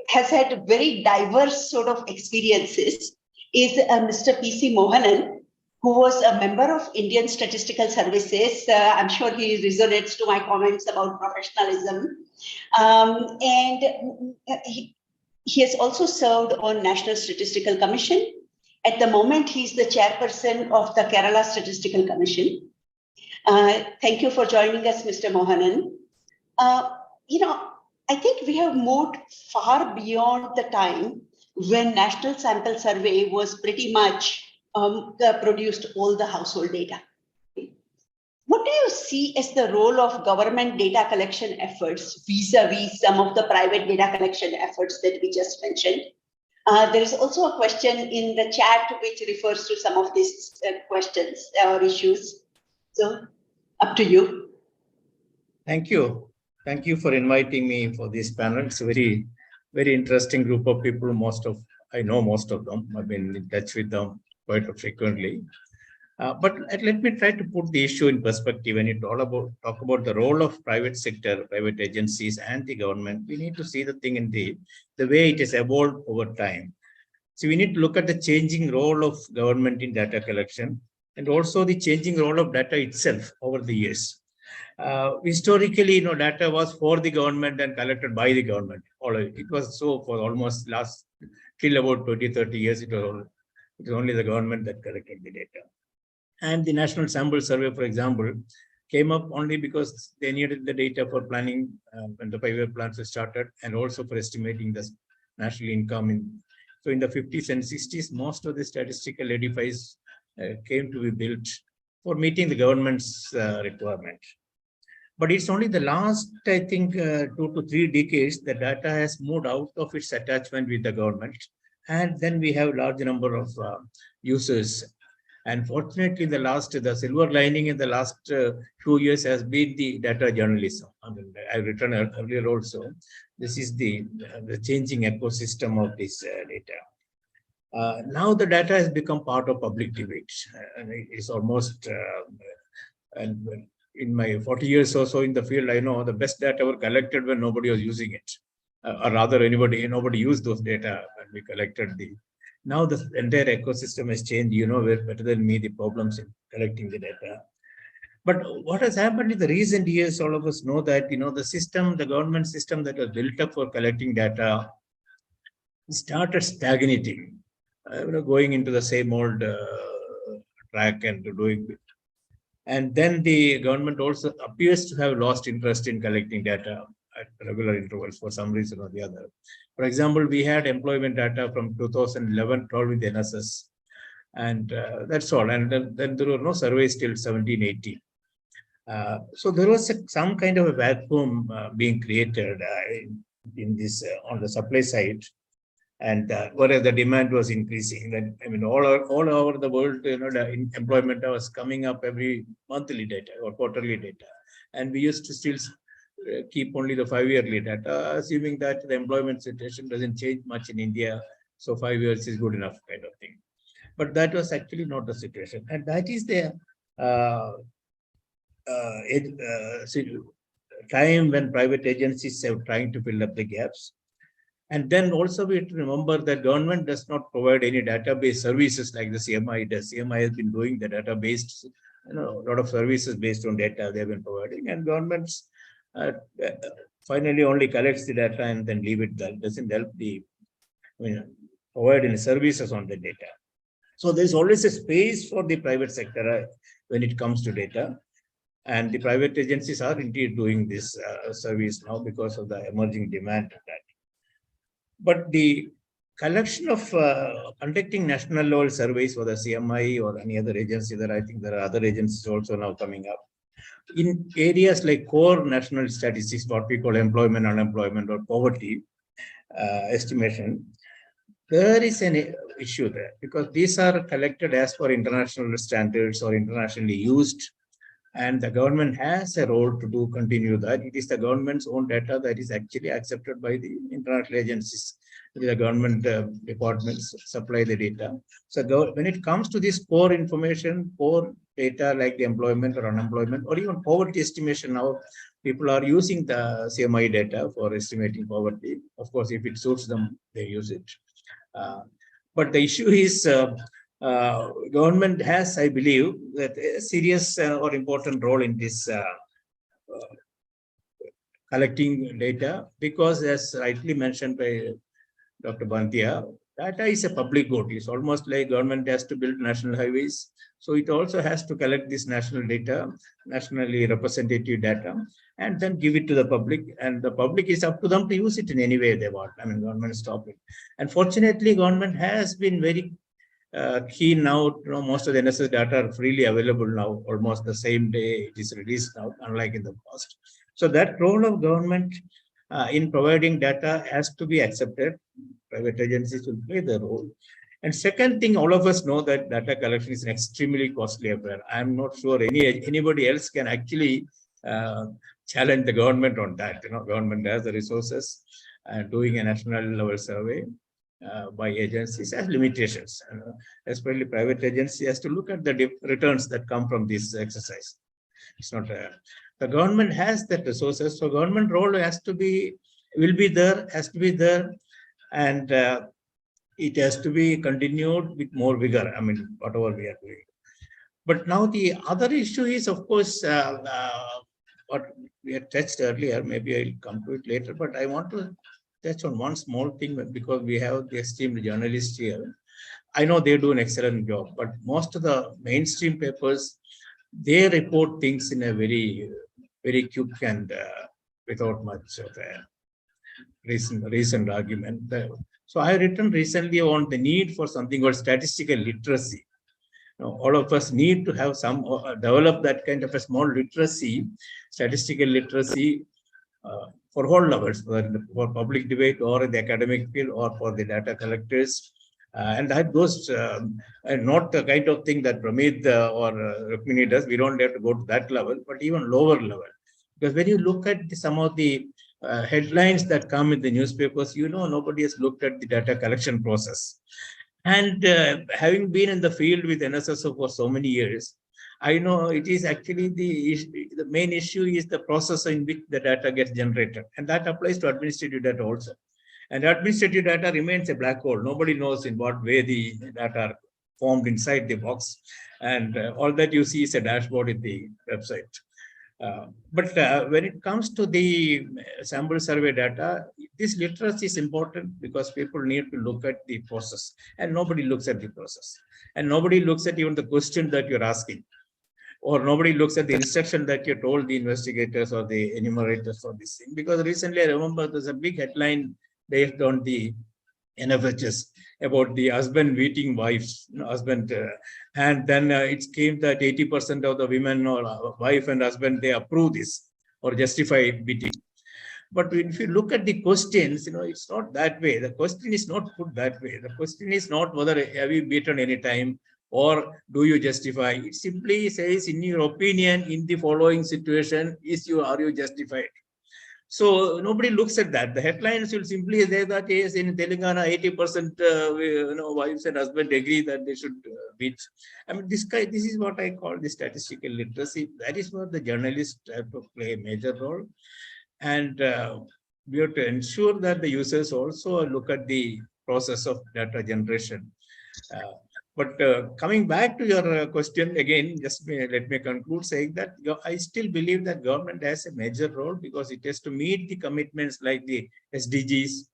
has had very diverse sort of experiences, is Mr. P.C. Mohanan, who was a member of Indian Statistical Services. I'm sure he resonates to my comments about professionalism. And he has also served on National Statistical Commission. At the moment, he's the chairperson of the Kerala Statistical Commission. Thank you for joining us, Mr. Mohanan. You know, I think we have moved far beyond the time when National Sample Survey was pretty much produced all the household data. What do you see as the role of government data collection efforts vis-a-vis some of the private data collection efforts that we just mentioned? There is also a question in the chat which refers to some of these questions or issues. So, up to you. Thank you. Thank you for inviting me for this panel. It's very very interesting group of people. I know most of them. I've been in touch with them quite frequently. But let me try to put the issue in perspective. When you talk about the role of private sector, private agencies, and the government, we need to see the thing in the way it has evolved over time. So we need to look at the changing role of government in data collection and also the changing role of data itself over the years. Historically, data was for the government and collected by the government. It was so for almost till about 20, 30 years. It was only the government that collected the data. And the National Sample Survey, for example, came up only because they needed the data for planning when the 5-year plans were started, and also for estimating the national income. So in the 50s and 60s, most of the statistical edifices came to be built for meeting the government's requirement. But it's only the last, I think, 2 to 3 decades that data has moved out of its attachment with the government. And then we have a large number of users. And fortunately, the silver lining in the last few years has been the data journalism. I mean, I written earlier also. This is the changing ecosystem of this data. Now the data has become part of public debate. And it's almost, and in my 40 years or so in the field, I know the best data were collected when nobody was using it. Or rather, nobody used those data when we collected Now the entire ecosystem has changed. Better than me the problems in collecting the data. But what has happened in the recent years, all of us know that the government system that was built up for collecting data started stagnating, going into the same old track and doing it. And then the government also appears to have lost interest in collecting data at regular intervals for some reason or the other. For example, we had employment data from 2011-12 with NSS, and that's all. And then there were no surveys till 17-18. So there was some kind of a vacuum being created in this on the supply side, and whereas the demand was increasing. I mean, all over the world, the employment was coming up every monthly data or quarterly data, and we used to still keep only the 5-yearly data, assuming that the employment situation doesn't change much in India, so 5 years is good enough kind of thing. But that was actually not the situation, and that is the time when private agencies are trying to fill up the gaps. And then also we have to remember that government does not provide any database services like the CMI does. CMI has been doing the database, a lot of services based on data they have been providing, and governments finally only collects the data and then leave it. That doesn't help provide any services on the data. So there's always a space for the private sector when it comes to data. And the private agencies are indeed doing this service now because of the emerging demand of that. But the collection of conducting national level surveys for the CMI or any other agency, I think there are other agencies also now coming up. In areas like core national statistics, what we call employment, unemployment, or poverty estimation, there is an issue there because these are collected as per international standards or internationally used. And the government has a role to continue that. It is the government's own data that is actually accepted by the international agencies. The government departments supply the data. So when it comes to this core information, core data like the employment or unemployment or even poverty estimation, now people are using the CMI data for estimating poverty. Of course, if it suits them, they use it. But the issue is government has, I believe, that a serious or important role in this collecting data because, as rightly mentioned by Dr. Bantia, data is a public good. It's almost like government has to build national highways. So it also has to collect this national data, nationally representative data, and then give it to the public. And the public is up to them to use it in any way they want. I mean, government stop it. And fortunately, government has been very keen now. Most of the NSS data are freely available now, almost the same day it is released now, unlike in the past. So that role of government in providing data has to be accepted. Private agencies will play the role. And second thing, all of us know that data collection is an extremely costly affair. I'm not sure anybody else can actually challenge the government on that. Government has the resources. doing a national level survey by agencies has limitations. Especially private agency has to look at the returns that come from this exercise. It's not the government has that resources, so government role has to be, has to be there, and it has to be continued with more vigor. I mean, whatever we are doing. But now the other issue is, of course, what we had touched earlier. Maybe I'll come to it later, but I want to touch on one small thing because we have the esteemed journalists here. I know they do an excellent job, but most of the mainstream papers, they report things in a very, very quick and without much of a recent argument. So I written recently on the need for something called statistical literacy. All of us need to have some, develop that kind of a small literacy, statistical literacy for all levels, for public debate or in the academic field or for the data collectors. And that goes not the kind of thing that Pramit or Rukmini does. We don't have to go to that level, but even lower level. Because when you look at some of the headlines that come in the newspapers, nobody has looked at the data collection process. And having been in the field with NSSO for so many years, I know it is actually the main issue is the process in which the data gets generated. And that applies to administrative data also. And administrative data remains a black hole. Nobody knows in what way the data are formed inside the box. And all that you see is a dashboard in the website. But when it comes to the sample survey data, this literacy is important because people need to look at the process, and nobody looks at the process, and nobody looks at even the question that you're asking, or nobody looks at the instruction that you told the investigators or the enumerators for this thing. Because recently I remember there's a big headline based on the NFHS about the husband beating wives, and then it came that 80% of the women or wife and husband, they approve this or justify beating. But if you look at the questions, it's not that way. The question is not put that way. The question is not whether have you beaten any time or do you justify. It simply says, in your opinion, in the following situation, are you justified? So nobody looks at that. The headlines will simply say that yes, in Telangana, 80% wives and husbands agree that they should beat. I mean, this is what I call the statistical literacy. That is where the journalists have to play a major role. And we have to ensure that the users also look at the process of data generation. But coming back to your question again, just let me conclude saying that I still believe that government has a major role because it has to meet the commitments like the SDGs,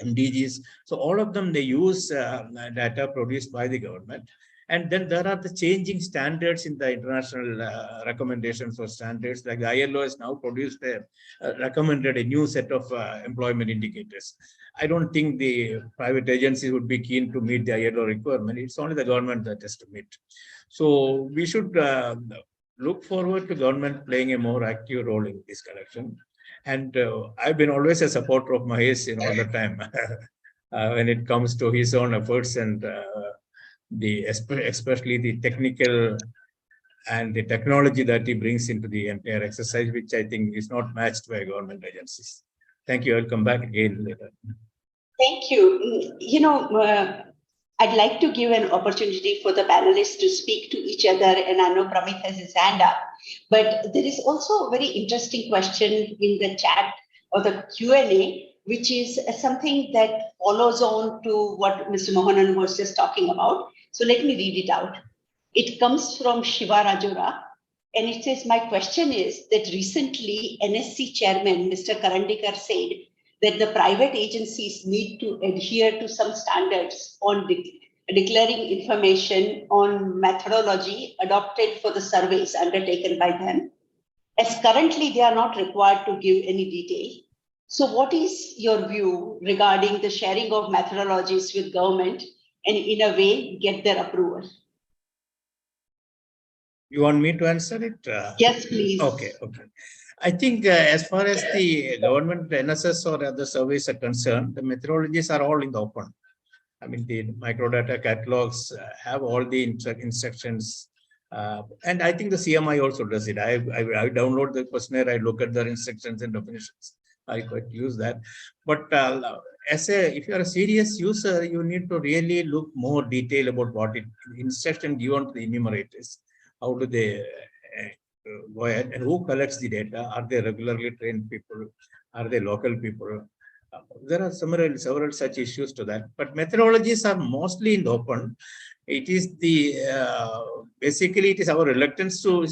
MDGs. So all of them, they use data produced by the government. And then there are the changing standards in the international recommendations or standards. Like the ILO has now produced recommended a new set of employment indicators. I don't think the private agencies would be keen to meet the ILO requirement. It's only the government that has to meet. So we should look forward to government playing a more active role in this collection. And I've been always a supporter of Mahesh all the time when it comes to his own efforts and especially the technical and the technology that he brings into the entire exercise, which I think is not matched by government agencies. Thank you. I'll come back again later. Thank you. I'd like to give an opportunity for the panelists to speak to each other, and I know Pramit has his hand up, but there is also a very interesting question in the chat or the Q&A, which is something that follows on to what Mr. Mohanan was just talking about. So let me read it out. It comes from Shiva Rajora, and it says, my question is that recently NSC chairman, Mr. Karandikar, said that the private agencies need to adhere to some standards on declaring information on methodology adopted for the surveys undertaken by them, as currently they are not required to give any detail. So what is your view regarding the sharing of methodologies with government and in a way get their approval? You want me to answer it? Yes, please. Okay. I think as far as the government NSS or other surveys are concerned, the methodologies are all in the open. I mean, the microdata catalogs have all the instructions. And I think the CMI also does it. I download the questionnaire, I look at their instructions and definitions. I quite use that. But if you are a serious user, you need to really look more detail about what it instruction given to the enumerators. How do they go ahead, and who collects the data? Are they regularly trained people? Are they local people? There are several such issues to that. But methodologies are mostly in the open. It is the basically it is our reluctance to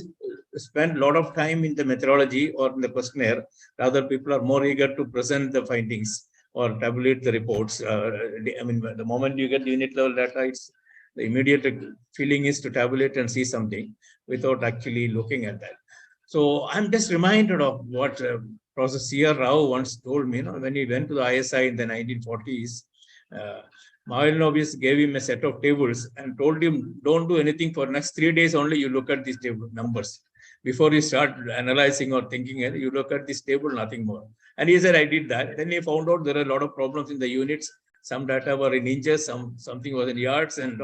spend a lot of time in the methodology or in the questionnaire. Rather, people are more eager to present the findings or tabulate the reports. I mean, the moment you get the unit level data, it's the immediate feeling is to tabulate and see something without actually looking at that. So I'm just reminded of what Professor C.R. Rao once told me, when he went to the ISI in the 1940s. Mahalanobis gave him a set of tables and told him, don't do anything for next 3 days, only you look at these table numbers. Before you start analyzing or thinking, you look at this table, nothing more. And he said, I did that. Then he found out there are a lot of problems in the units. Some data were in inches, something was in yards, and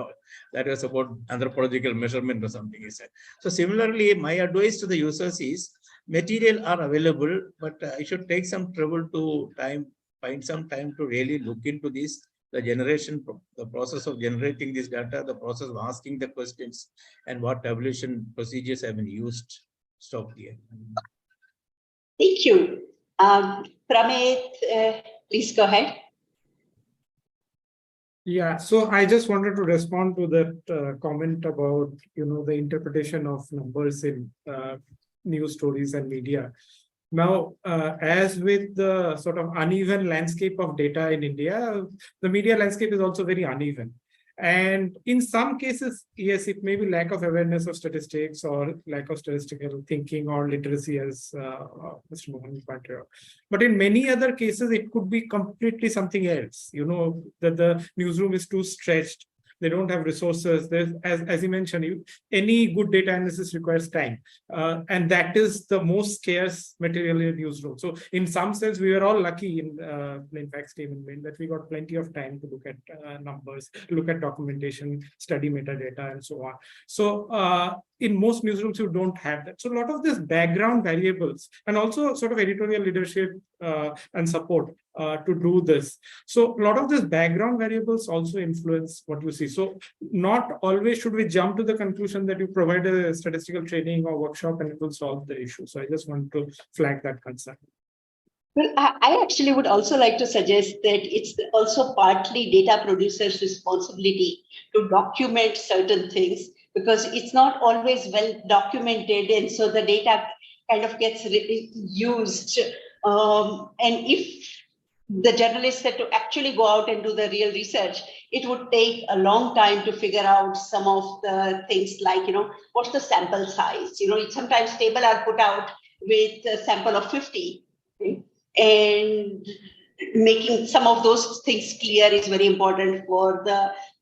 that was about anthropological measurement or something, he said. So similarly, my advice to the users is, material are available, but I should take some trouble to find some time to really look into this. The process of generating this data, the process of asking the questions, and what tabulation procedures have been used. Stop here. Thank you. Pramit, please go ahead. Yeah, so I just wanted to respond to that comment about, the interpretation of numbers in news stories and media. Now, as with the sort of uneven landscape of data in India, the media landscape is also very uneven. And in some cases, yes, it may be lack of awareness of statistics or lack of statistical thinking or literacy, as Mr. Mohan pointed out. But in many other cases, it could be completely something else, that the newsroom is too stretched. They don't have resources. There's, as you mentioned, any good data analysis requires time. And that is the most scarce material in newsroom. So in some sense, we were all lucky in plain facts team in Maine that we got plenty of time to look at numbers, look at documentation, study metadata, and so on. So in most newsrooms, you don't have that. So a lot of these background variables and also sort of editorial leadership and support to do this. So a lot of these background variables also influence what you see. So not always should we jump to the conclusion that you provide a statistical training or workshop and it will solve the issue. So I just want to flag that concern. Well, I actually would also like to suggest that it's also partly data producers' responsibility to document certain things, because it's not always well documented, and so the data kind of gets used. And if the journalists had to actually go out and do the real research, it would take a long time to figure out some of the things like, what's the sample size? Sometimes tables are put out with a sample of 50. Okay? And making some of those things clear is very important for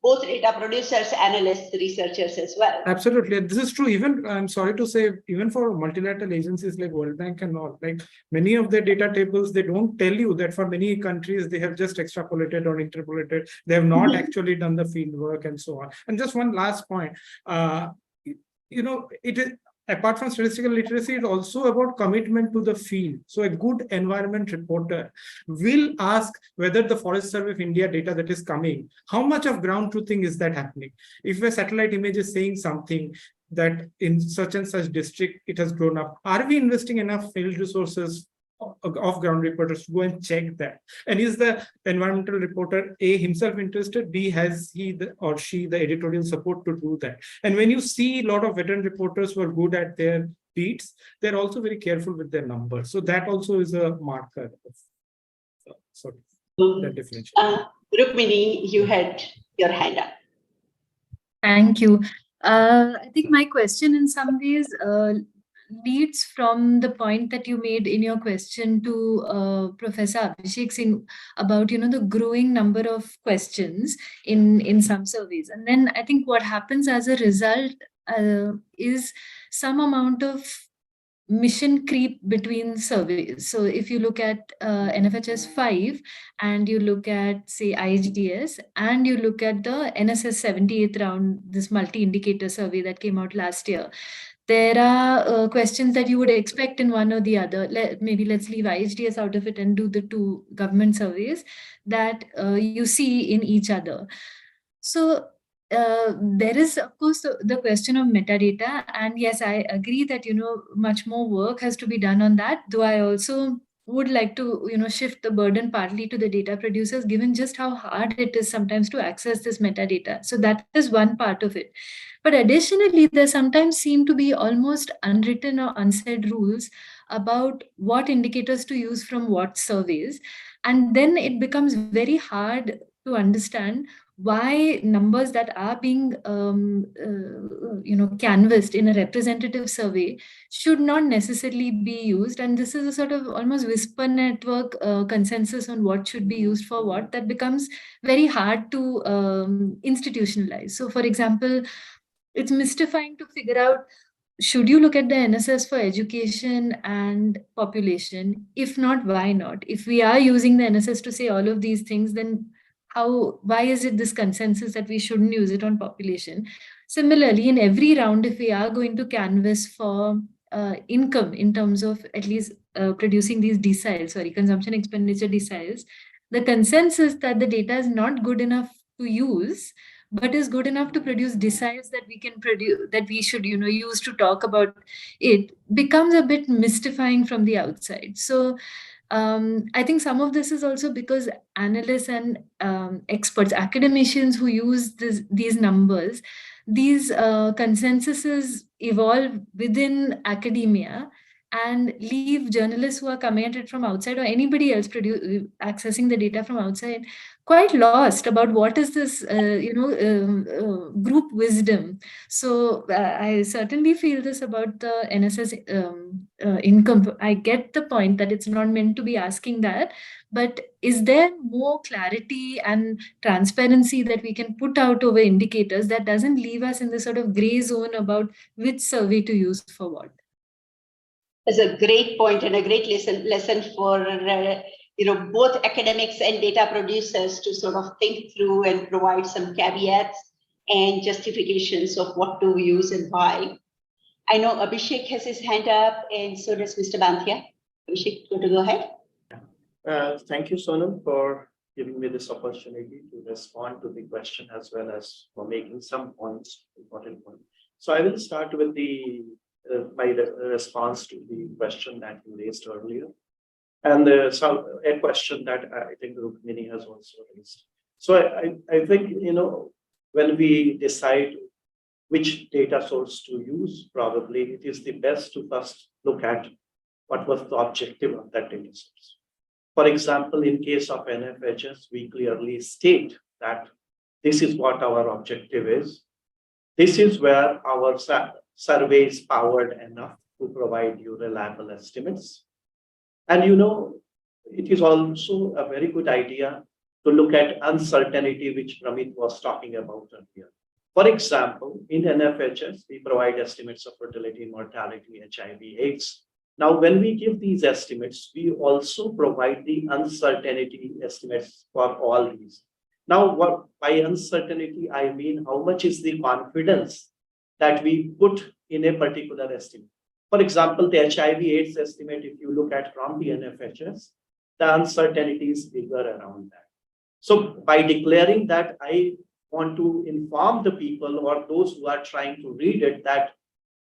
both data producers, analysts, researchers as well. Absolutely. This is true. Even, I'm sorry to say, even for multilateral agencies like World Bank and all, like many of their data tables, they don't tell you that for many countries, they have just extrapolated or interpolated. They have not actually done the field work and so on. And just one last point, it is, apart from statistical literacy, it's also about commitment to the field. So a good environment reporter will ask whether the Forest Survey of India data that is coming, how much of ground truthing is that happening? If a satellite image is saying something that in such and such district, it has grown up, are we investing enough field resources of ground reporters to go and check that? And is the environmental reporter A, himself interested, B, has he or she the editorial support to do that? And when you see a lot of veteran reporters who are good at their beats, they're also very careful with their numbers. So that also is a marker of sort of that differential. Rukmini, you had your hand up. Thank you. I think my question in some ways leads from the point that you made in your question to Professor Abhishek Singh about, the growing number of questions in some surveys. And then I think what happens as a result is some amount of mission creep between surveys. So if you look at NFHS 5 and you look at, say, IGTS, and you look at the NSS 78th round, this multi-indicator survey that came out last year, there are questions that you would expect in one or the other. Maybe let's leave IHDS out of it and do the two government surveys that you see in each other. So there is, of course, the question of metadata. And yes, I agree that, much more work has to be done on that, though I also would like to, shift the burden partly to the data producers, given just how hard it is sometimes to access this metadata. So that is one part of it. But additionally, there sometimes seem to be almost unwritten or unsaid rules about what indicators to use from what surveys. And then it becomes very hard to understand why numbers that are being canvassed in a representative survey should not necessarily be used. And this is a sort of almost whisper network consensus on what should be used for what that becomes very hard to institutionalize. So for example, it's mystifying to figure out, should you look at the NSS for education and population? If not, why not? If we are using the NSS to say all of these things, then why is it this consensus that we shouldn't use it on population? Similarly, in every round, if we are going to canvass for income in terms of at least producing these deciles, consumption expenditure deciles, the consensus that the data is not good enough to use, but is good enough to produce deciles that we can produce, that we should use to talk about it, becomes a bit mystifying from the outside. So I think some of this is also because analysts and experts, academicians who use these numbers, these consensuses evolve within academia and leave journalists who are coming at it from outside, or anybody else accessing the data from outside, quite lost about what is this, group wisdom. So I certainly feel this about the NSS income. I get the point that it's not meant to be asking that, but is there more clarity and transparency that we can put out over indicators that doesn't leave us in this sort of gray zone about which survey to use for what? It's a great point and a great lesson for both academics and data producers to sort of think through and provide some caveats and justifications of what to use and why. I know Abhishek has his hand up, and so does Mr. Banthia. Abhishek, you want to go ahead? Thank you, Sonal, for giving me this opportunity to respond to the question as well as for making some points, important points. So I will start with my response to the question that you raised earlier, and a question that I think Rukmini has also raised. So I think, when we decide which data source to use, probably it is the best to first look at what was the objective of that data source. For example, in case of NFHS, we clearly state that this is what our objective is. This is where our survey is powered enough to provide you reliable estimates. And it is also a very good idea to look at uncertainty, which Pramit was talking about earlier. For example, in NFHS, we provide estimates of fertility, mortality, HIV/AIDS. Now, when we give these estimates, we also provide the uncertainty estimates for all these. Now, by uncertainty, I mean how much is the confidence that we put in a particular estimate. For example, the HIV/AIDS estimate, if you look at from the NFHS, the uncertainty is bigger around that. So by declaring that, I want to inform the people or those who are trying to read it that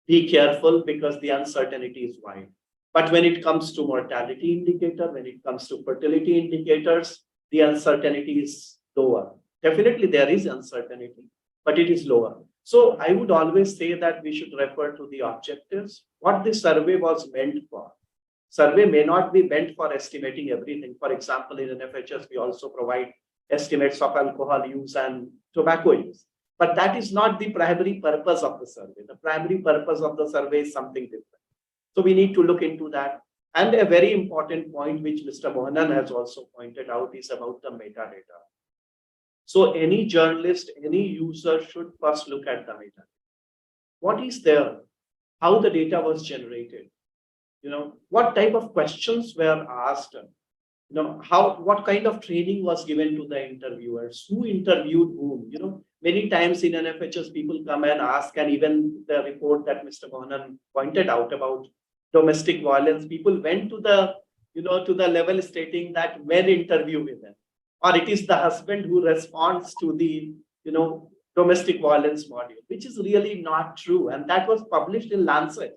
be careful because the uncertainty is wide. But when it comes to mortality indicator, when it comes to fertility indicators, the uncertainty is lower. Definitely there is uncertainty, but it is lower. So I would always say that we should refer to the objectives, what the survey was meant for. Survey may not be meant for estimating everything. For example, in NFHS, we also provide estimates of alcohol use and tobacco use. But that is not the primary purpose of the survey. The primary purpose of the survey is something different. So we need to look into that. And a very important point, which Mr. Mohanan has also pointed out, is about the metadata. So any journalist, any user should first look at the metadata. What is there? How the data was generated? What type of questions were asked? What kind of training was given to the interviewers? Who interviewed whom? many times in NFHS, people come and ask, and even the report that Mr. Mohanan pointed out about domestic violence, people went to the, to the level stating that men interview women, or it is the husband who responds to the, domestic violence module, which is really not true. And that was published in Lancet.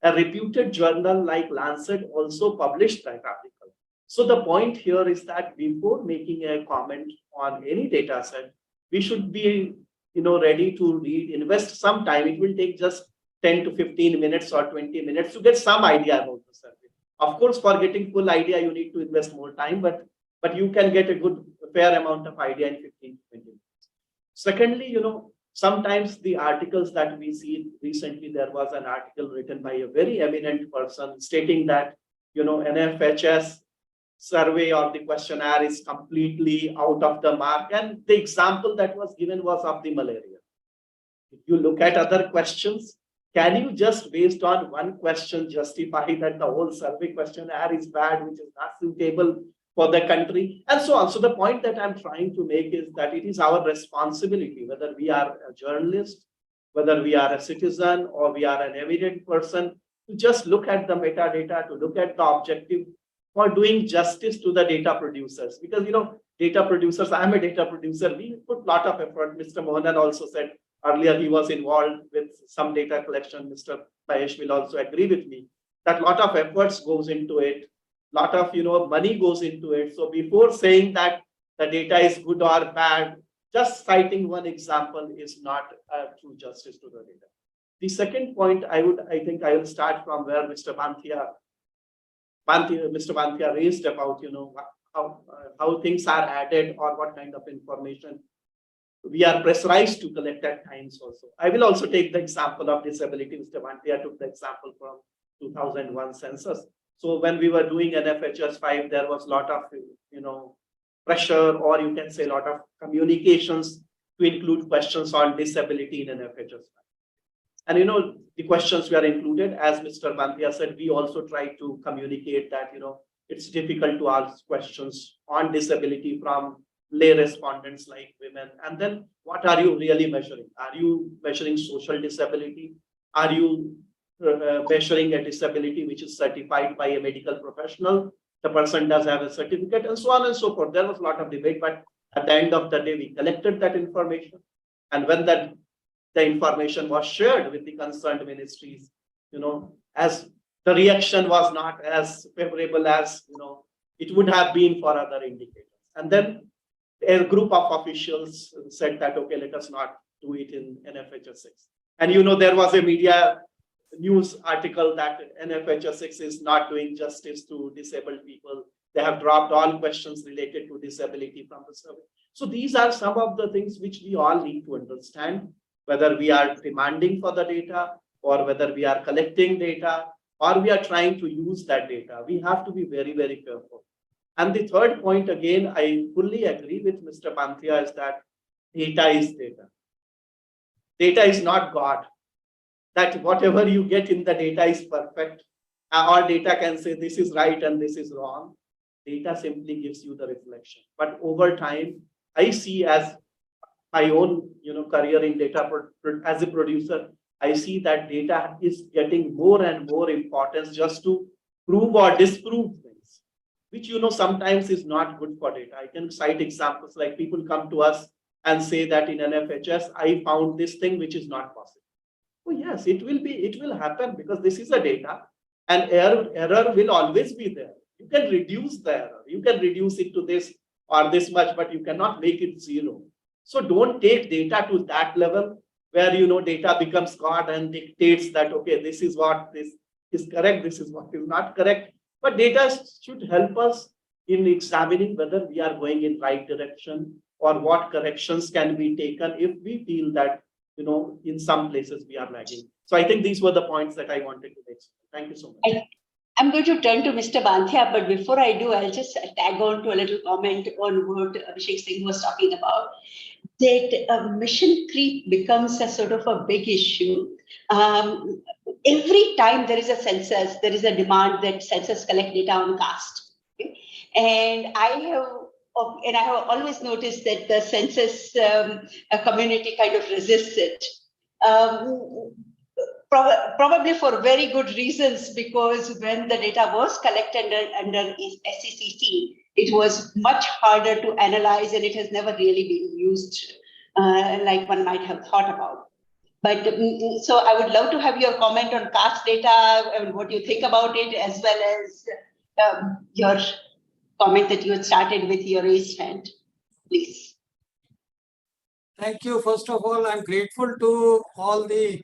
A reputed journal like Lancet also published that article. So the point here is that before making a comment on any data set, we should be, ready to read, invest some time. It will take just 10 to 15 minutes or 20 minutes to get some idea about the survey. Of course, for getting full idea, you need to invest more time, but you can get a fair amount of idea in 15 to 20 minutes. Secondly, sometimes the articles that we see recently, there was an article written by a very eminent person stating that, NFHS survey or the questionnaire is completely out of the mark. And the example that was given was of the malaria. If you look at other questions, can you just based on one question justify that the whole survey questionnaire is bad, which is not suitable for the country, and so on? So the point that I'm trying to make is that it is our responsibility, whether we are a journalist, whether we are a citizen, or we are an eminent person, to just look at the metadata, to look at the objective for doing justice to the data producers. Because, data producers, I'm a data producer, we put a lot of effort. Mr. Mohanan also said earlier he was involved with some data collection. Mr. Mahesh will also agree with me that a lot of efforts goes into it. Lot of money goes into it. So before saying that the data is good or bad, just citing one example is not true justice to the data. The second point I will start from where Mr. Banthia raised about how things are added or what kind of information we are pressurized to collect at times also. I will also take the example of disability. Mr. Banthia took the example from 2001 census. So when we were doing NFHS 5, there was a lot of, pressure, or you can say a lot of communications to include questions on disability in NFHS 5. And, the questions were included, as Mr. Banthia said, we also try to communicate that, it's difficult to ask questions on disability from lay respondents like women. And then what are you really measuring? Are you measuring social disability? Are you measuring a disability which is certified by a medical professional? The person does have a certificate, and so on and so forth. There was a lot of debate, but at the end of the day, we collected that information. And when the information was shared with the concerned ministries, as the reaction was not as favorable as, it would have been for other indicators. And then a group of officials said that, okay, let us not do it in NFHS 6. And, there was a media news article that NFHS 6 is not doing justice to disabled people. They have dropped all questions related to disability from the survey. So these are some of the things which we all need to understand, whether we are demanding for the data, or whether we are collecting data, or we are trying to use that data. We have to be very, very careful. And the third point, again, I fully agree with Mr. Banthia, is that data is data. Data is not God. That whatever you get in the data is perfect. Or data can say this is right and this is wrong. Data simply gives you the reflection. But over time, I see as my own career in data as a producer, I see that data is getting more and more importance just to prove or disprove things, which sometimes is not good for data. I can cite examples like people come to us and say that in NFHS, I found this thing which is not possible. Oh, yes, it will happen, because this is a data, and error will always be there. You can reduce the error. You can reduce it to this or this much, but you cannot make it zero. So don't take data to that level where, data becomes God and dictates that, okay, this is what this is correct, this is what is not correct. But data should help us in examining whether we are going in right direction, or what corrections can be taken if we feel that, in some places we are lagging. So I think these were the points that I wanted to make. Thank you so much. I'm going to turn to Mr. Banthia, but before I do, I'll just tag on to a little comment on what Abhishek Singh was talking about. That mission creep becomes a sort of a big issue. Every time there is a census, there is a demand that census collect data on caste. Okay? And I have and I have always noticed that the census community kind of resists it. Probably for very good reasons, because when the data was collected under SCCC, it was much harder to analyze, and it has never really been used like one might have thought about. But so I would love to have your comment on caste data and what you think about it, as well as your comment that you had started with your raised hand, please. Thank you. First of all, I'm grateful to all the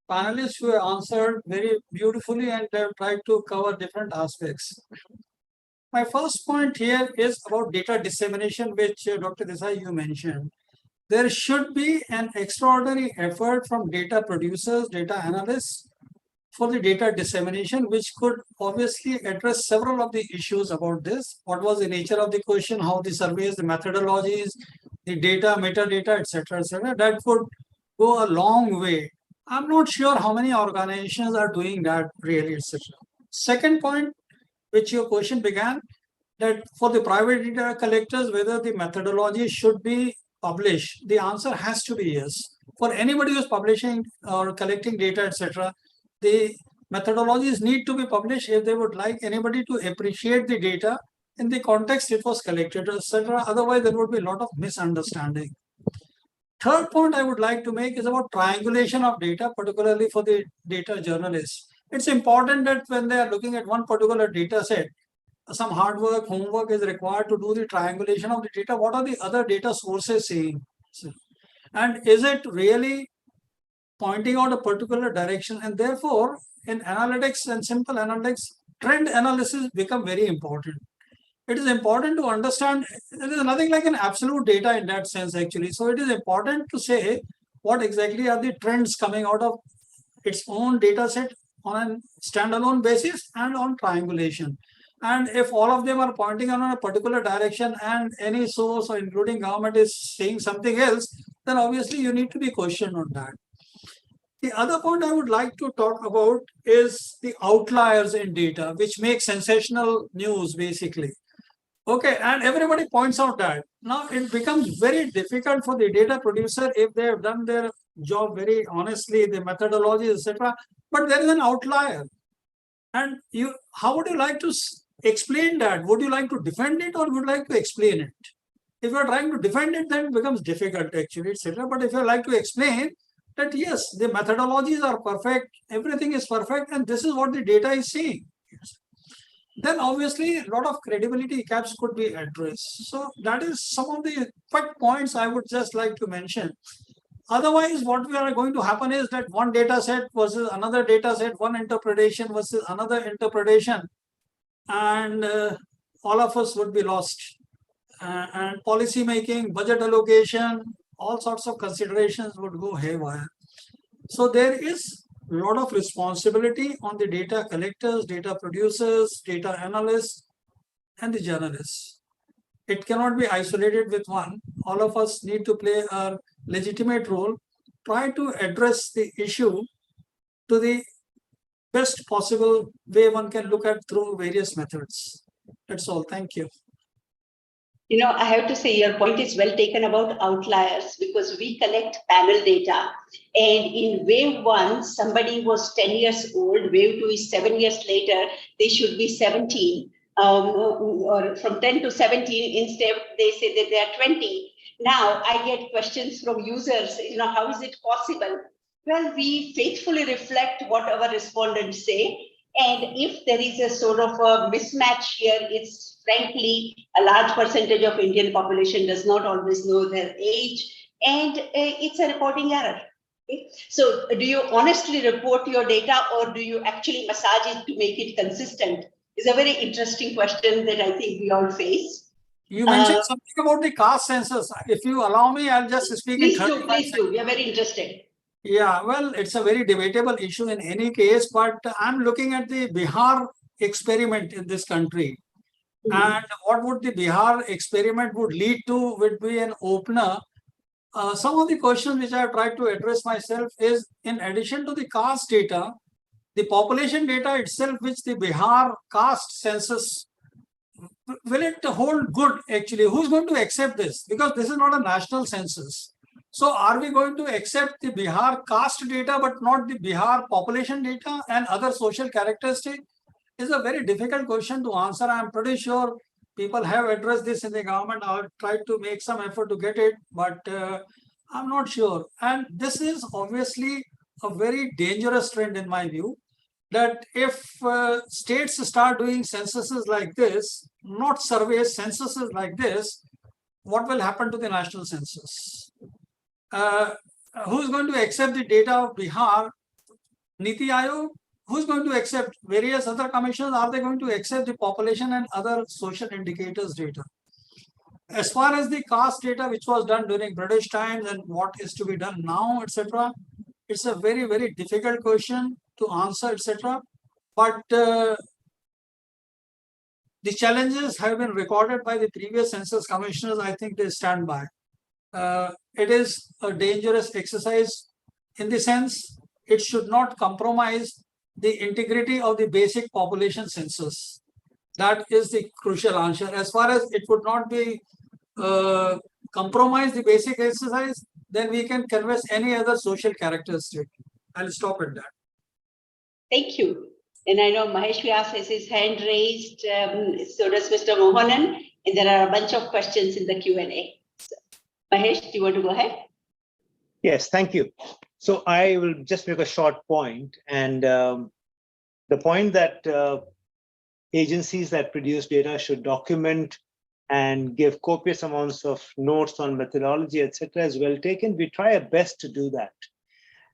panelists who have answered very beautifully and have tried to cover different aspects. My first point here is about data dissemination, which Dr. Desai, you mentioned. There should be an extraordinary effort from data producers, data analysts for the data dissemination, which could obviously address several of the issues about this. What was the nature of the question, how the surveys, the methodologies, the data, metadata, etc., etc. That would go a long way. I'm not sure how many organizations are doing that really, etc. Second point, which your question began, that for the private data collectors, whether the methodology should be published, the answer has to be yes. For anybody who's publishing or collecting data, etc., the methodologies need to be published if they would like anybody to appreciate the data in the context it was collected, etc. Otherwise, there would be a lot of misunderstanding. Third point I would like to make is about triangulation of data, particularly for the data journalists. It's important that when they are looking at one particular data set, some hard work, homework is required to do the triangulation of the data. What are the other data sources saying? And is it really pointing out a particular direction? And therefore, in analytics and simple analytics, trend analysis become very important. It is important to understand, there is nothing like an absolute data in that sense actually. So it is important to say what exactly are the trends coming out of its own data set on a standalone basis and on triangulation. And if all of them are pointing on a particular direction and any source or including government is saying something else, then obviously you need to be questioned on that. The other point I would like to talk about is the outliers in data, which make sensational news basically. Okay, and everybody points out that. Now it becomes very difficult for the data producer if they have done their job very honestly, the methodology, etc. But there is an outlier. And how would you like to explain that? Would you like to defend it or would you like to explain it? If you are trying to defend it, then it becomes difficult actually, etc. But if you like to explain that yes, the methodologies are perfect, everything is perfect, and this is what the data is saying, then obviously a lot of credibility gaps could be addressed. So that is some of the quick points I would just like to mention. Otherwise, what we are going to happen is that one data set versus another data set, one interpretation versus another interpretation, and all of us would be lost. And policy making, budget allocation, all sorts of considerations would go haywire. So there is a lot of responsibility on the data collectors, data producers, data analysts, and the journalists. It cannot be isolated with one. All of us need to play a legitimate role, try to address the issue to the best possible way one can look at through various methods. That's all. Thank you. You know, I have to say your point is well taken about outliers, because we collect panel data, and in wave 1, somebody was 10 years old, wave 2 is 7 years later, they should be 17, or from 10 to 17, instead they say that they are 20. Now I get questions from users, you know, how is it possible? Well, we faithfully reflect what our respondents say. And if there is a sort of a mismatch here, it's frankly a large percentage of Indian population does not always know their age, and it's a reporting error. Okay? So do you honestly report your data, or do you actually massage it to make it consistent? It's a very interesting question that I think we all face. You mentioned something about the caste census. If you allow me, I'll just speak in 30 seconds. Please do. We are very interested. Yeah, well, it's a very debatable issue in any case, but I'm looking at the Bihar experiment in this country. And what would the Bihar experiment would lead to would be an opener. Some of the questions which I have tried to address myself is, in addition to the caste data, the population data itself, which the Bihar caste census will it hold good actually? Who's going to accept this? Because this is not a national census. So are we going to accept the Bihar caste data, but not the Bihar population data and other social characteristics? It's a very difficult question to answer. I'm pretty sure people have addressed this in the government. I'll try to make some effort to get it, but I'm not sure. And this is obviously a very dangerous trend in my view, that if states start doing censuses like this, not surveys, censuses like this, what will happen to the national census? Who's going to accept the data of Bihar? Niti Aayog? Who's going to accept various other commissions? Are they going to accept the population and other social indicators data? As far as the caste data, which was done during British times and what is to be done now, etc., it's a very, very difficult question to answer, etc. But the challenges have been recorded by the previous census commissioners. I think they stand by. It is a dangerous exercise in the sense it should not compromise the integrity of the basic population census. That is the crucial answer. As far as it would not be compromise the basic exercise, then we can canvass any other social characteristic. I'll stop at that. Thank you. And I know Mahesh Vyas has his hand raised, so does Mr. Mohanan, and there are a bunch of questions in the Q&A. So, Mahesh, do you want to go ahead? Yes, thank you. So I will just make a short point, and the point that agencies that produce data should document and give copious amounts of notes on methodology, etc., is well taken. We try our best to do that.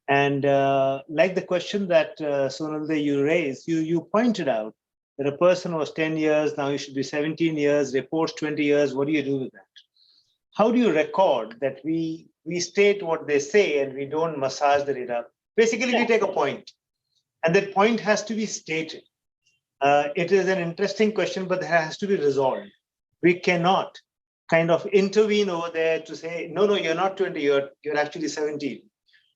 And like the question that Sonalde you raised, you pointed out that a person was 10 years, now he should be 17 years, reports 20 years. What do you do with that? How do you record that we state what they say and we don't massage the data? Basically, we take a point, and that point has to be stated. It is an interesting question, but it has to be resolved. We cannot kind of intervene over there to say, no, you're not 20, you're actually 17.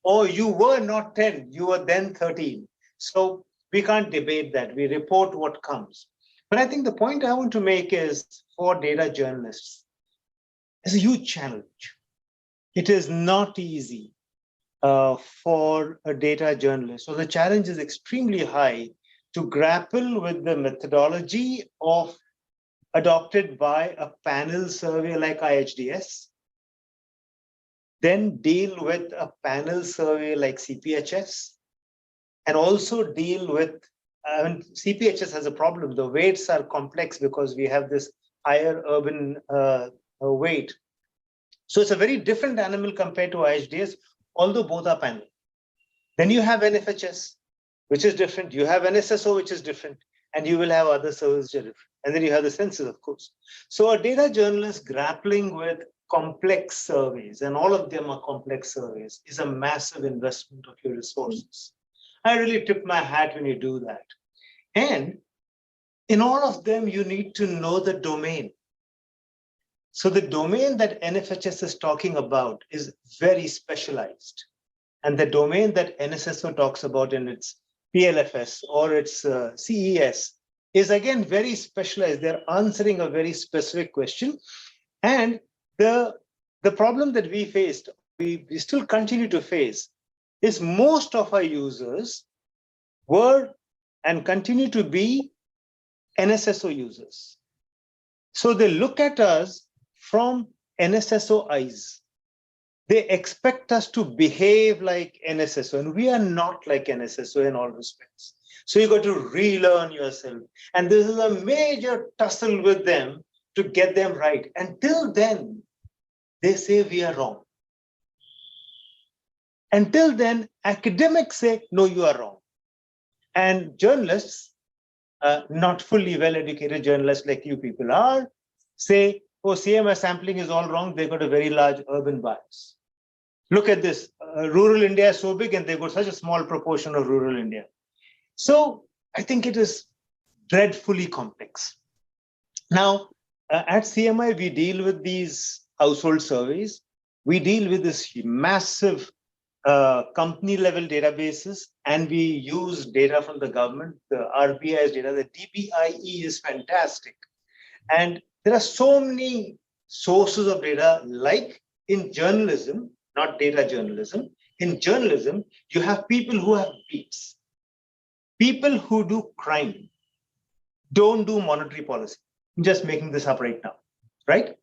Or you were not 10, you were then 13. So we can't debate that. We report what comes. But I think the point I want to make is for data journalists, it's a huge challenge. It is not easy for a data journalist. So the challenge is extremely high to grapple with the methodology adopted by a panel survey like IHDS, then deal with a panel survey like CPHS, and also deal with, CPHS has a problem. The weights are complex because we have this higher urban weight. So it's a very different animal compared to IHDS, although both are panel. Then you have NFHS, which is different. You have NSSO, which is different. And you will have other surveys which are different. And then you have the census, of course. So a data journalist grappling with complex surveys, and all of them are complex surveys, is a massive investment of your resources. I really tip my hat when you do that. And in all of them, you need to know the domain. So the domain that NFHS is talking about is very specialized. And the domain that NSSO talks about in its PLFS or its CES is again very specialized. They're answering a very specific question. And the problem that we faced, we still continue to face, is most of our users were and continue to be NSSO users. So they look at us from NSSO eyes. They expect us to behave like NSSO, and we are not like NSSO in all respects. So you got to relearn yourself. And this is a major tussle with them to get them right. Until then, they say we are wrong. Until then, academics say, no, you are wrong. And journalists, not fully well-educated journalists like you people are, say, oh, CMI sampling is all wrong. They've got a very large urban bias. Look at this. Rural India is so big and they've got such a small proportion of rural India. So I think it is dreadfully complex. Now, at CMI, we deal with these household surveys. We deal with this massive company-level databases, and we use data from the government. The RBI's data, the DBIE is fantastic. And there are so many sources of data, like in journalism, not data journalism. In journalism, you have people who have beats. People who do crime don't do monetary policy. I'm just making this up right now, right?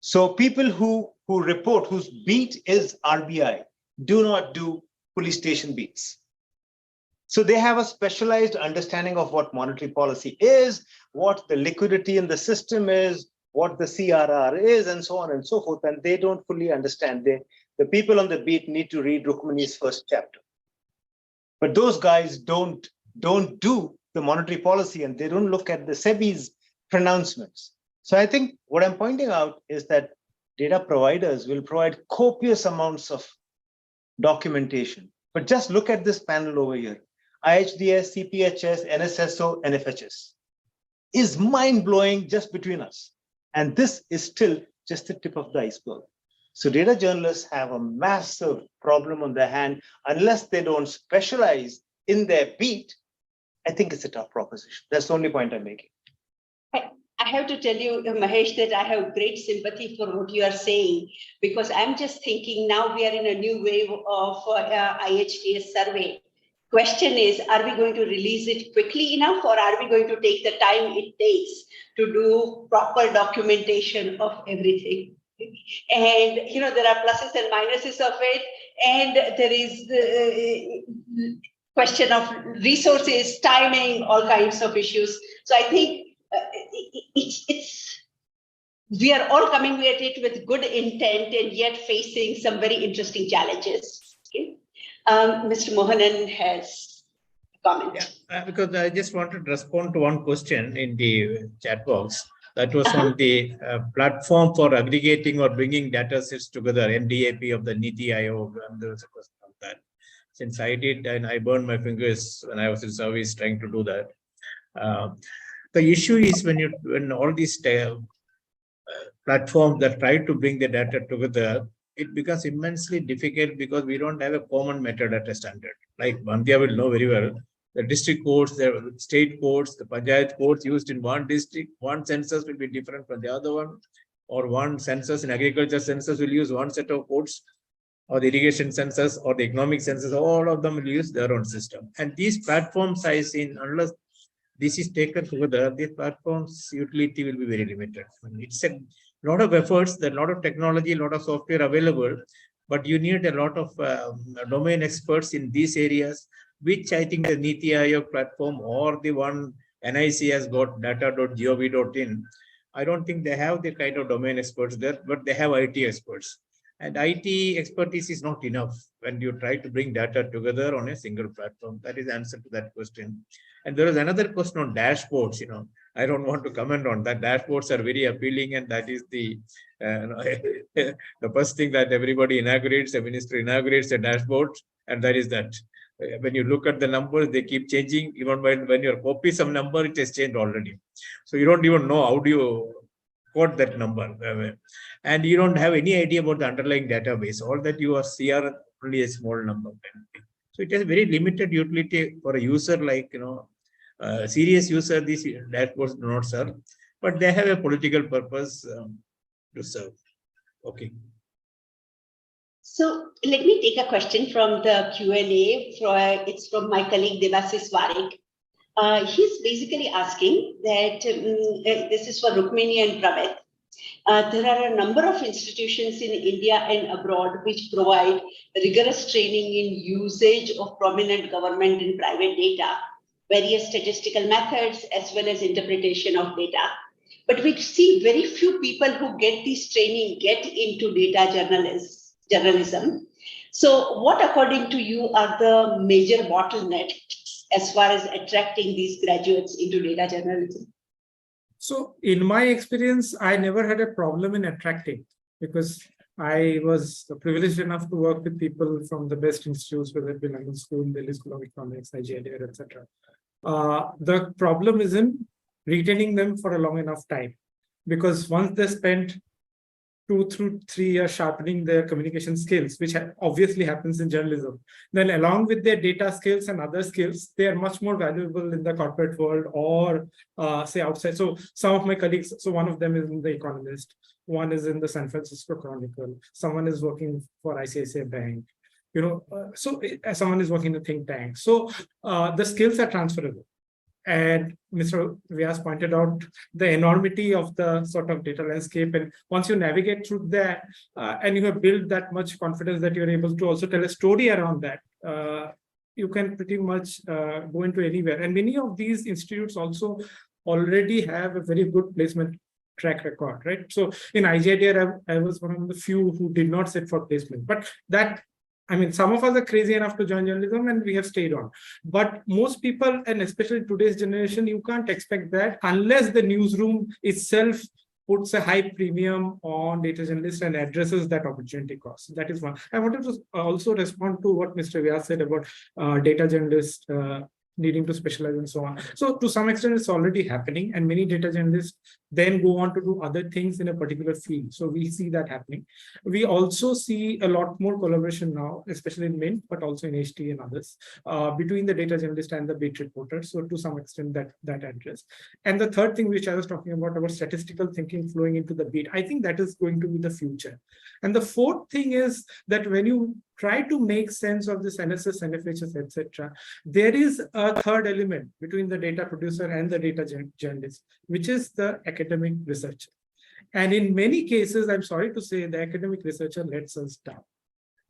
So people who report, whose beat is RBI, do not do police station beats. So they have a specialized understanding of what monetary policy is, what the liquidity in the system is, what the CRR is, and so on and so forth. And they don't fully understand. The people on the beat need to read Rukmani's first chapter. But those guys don't do the monetary policy, and they don't look at the SEBI's pronouncements. So I think what I'm pointing out is that data providers will provide copious amounts of documentation. But just look at this panel over here. IHDS, CPHS, NSSO, NFHS is mind-blowing just between us. And this is still just the tip of the iceberg. So data journalists have a massive problem on their hand. Unless they don't specialize in their beat, I think it's a tough proposition. That's the only point I'm making. I have to tell you, Mahesh, that I have great sympathy for what you are saying, because I'm just thinking now we are in a new wave of IHDS survey. Question is, are we going to release it quickly enough, or are we going to take the time it takes to do proper documentation of everything? And, you know, there are pluses and minuses of it. And there is the question of resources, timing, all kinds of issues. So I think we are all coming at it with good intent and yet facing some very interesting challenges. Okay. Mr. Mohanan has a comment. Yeah, because I just wanted to respond to one question in the chat box. That was on the platform for aggregating or bringing data sets together, NDIC of the NITI Aayog. And there was a question on that. Since I did, and I burned my fingers when I was in service trying to do that. The issue is when all these platforms that try to bring the data together, it becomes immensely difficult because we don't have a common metadata standard. Like Bandhya will know very well, the district codes, the state codes, the panchayat codes used in one district, one census will be different from the other one, or one census in agriculture census will use one set of codes, or the irrigation census or the economic census, all of them will use their own system. And these platforms, I see, unless this is taken together, the platform's utility will be very limited. I mean, it's a lot of efforts, there are a lot of technology, a lot of software available, but you need a lot of domain experts in these areas, which I think the NITI Aayog platform or the one NIC has got data.gov.in. I don't think they have the kind of domain experts there, but they have IT experts. And IT expertise is not enough when you try to bring data together on a single platform. That is the answer to that question. And there is another question on dashboards. You know, I don't want to comment on that. Dashboards are very appealing, and that is the the first thing that everybody inaugurates. A minister inaugurates a dashboard, and that is that. When you look at the numbers, they keep changing. Even when you copy some number, it has changed already. So you don't even know how do you quote that number. And you don't have any idea about the underlying database. All that you see are only a small number. So it has very limited utility for a user like, you know, serious user, these dashboards do not serve, but they have a political purpose to serve. Okay. So let me take a question from the Q&A. It's from my colleague Devasis Varik. He's basically asking that, this is for Rukmini and Pravit. There are a number of institutions in India and abroad which provide rigorous training in usage of prominent government and private data, various statistical methods, as well as interpretation of data. But we see very few people who get this training get into data journalism. So what, according to you, are the major bottlenecks as far as attracting these graduates into data journalism? So in my experience, I never had a problem in attracting, because I was privileged enough to work with people from the best institutes, whether it be London School, Delhi School of Economics, IGNR, etc. The problem is in retaining them for a long enough time, because once they spend 2 through 3 years sharpening their communication skills, which obviously happens in journalism, then along with their data skills and other skills, they are much more valuable in the corporate world or say outside. So some of my colleagues, so one of them is in The Economist, one is in the San Francisco Chronicle, someone is working for ICICI Bank, someone is working in a think tank. So the skills are transferable. And Mr. Vyas pointed out the enormity of the sort of data landscape. And once you navigate through that and you have built that much confidence that you're able to also tell a story around that, you can pretty much go into anywhere. And many of these institutes also already have a very good placement track record, right? So in IGIDR, I was one of the few who did not sit for placement, but that, I mean, some of us are crazy enough to join journalism and we have stayed on. But most people, and especially today's generation, you can't expect that unless the newsroom itself puts a high premium on data journalists and addresses that opportunity cost. That is one. I wanted to also respond to what Mr. Vyas said about data journalists needing to specialize and so on. So to some extent, it's already happening, and many data journalists then go on to do other things in a particular field. So we see that happening. We also see a lot more collaboration now, especially in Mint, but also in HT and others, between the data journalist and the beat reporter. So to some extent that address. And the third thing, which I was talking about statistical thinking flowing into the beat, I think that is going to be the future. And the fourth thing is that when you try to make sense of this NSS, NFHS, etc., there is a third element between the data producer and the data journalist, which is the academic researcher. And in many cases, I'm sorry to say, the academic researcher lets us down.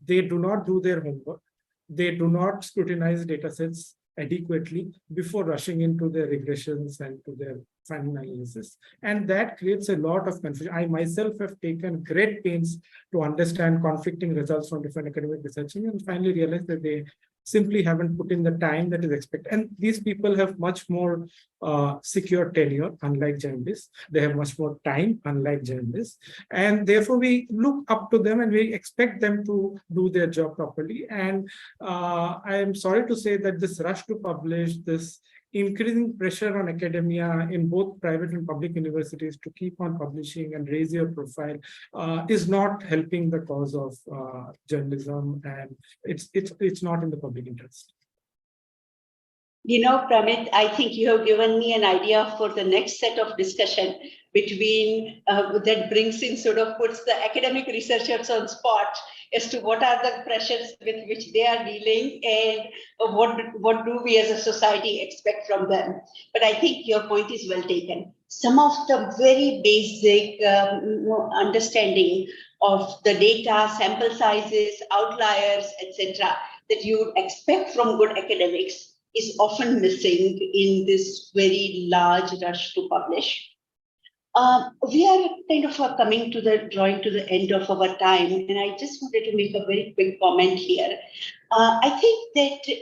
They do not do their homework. They do not scrutinize data sets adequately before rushing into their regressions and to their final analysis. And that creates a lot of confusion. I myself have taken great pains to understand conflicting results from different academic researching and finally realized that they simply haven't put in the time that is expected. And these people have much more secure tenure, unlike journalists. They have much more time, unlike journalists. And therefore, we look up to them and we expect them to do their job properly. And I am sorry to say that this rush to publish, this increasing pressure on academia in both private and public universities to keep on publishing and raise your profile is not helping the cause of journalism, and it's not in the public interest. You know, Pramit, I think you have given me an idea for the next set of discussion between that brings in, sort of puts the academic researchers on spot as to what are the pressures with which they are dealing and what do we as a society expect from them. But I think your point is well taken. Some of the very basic understanding of the data, sample sizes, outliers, etc., that you would expect from good academics is often missing in this very large rush to publish. We are kind of drawing to the end of our time, and I just wanted to make a very quick comment here. I think that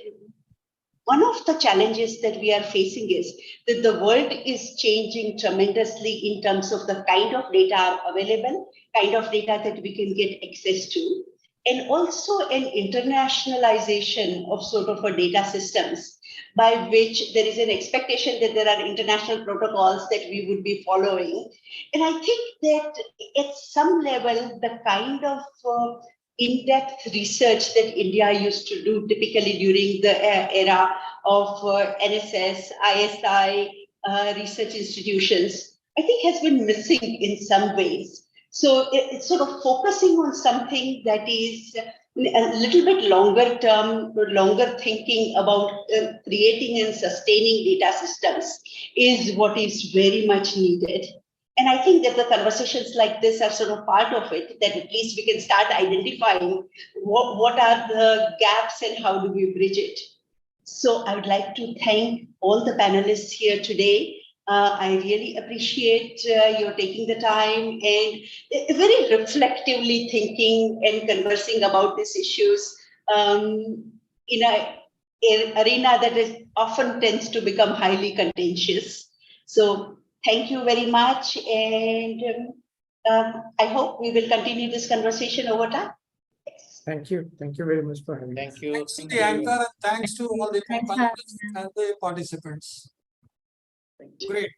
one of the challenges that we are facing is that the world is changing tremendously in terms of the kind of data available, kind of data that we can get access to, and also an internationalization of sort of our data systems, by which there is an expectation that there are international protocols that we would be following. And I think that at some level, the kind of in-depth research that India used to do typically during the era of NSS, ISI, research institutions, I think has been missing in some ways. So it's sort of focusing on something that is a little bit longer term, longer thinking about creating and sustaining data systems is what is very much needed. And I think that the conversations like this are sort of part of it, that at least we can start identifying what are the gaps and how do we bridge it. So I would like to thank all the panelists here today. I really appreciate your taking the time and very reflectively thinking and conversing about these issues in an arena that is often tends to become highly contentious. So thank you very much, and I hope we will continue this conversation over time. Thank you. Thank you very much for having me. Thank you. Thanks to the anchor and thanks to all the panelists and the participants. Great.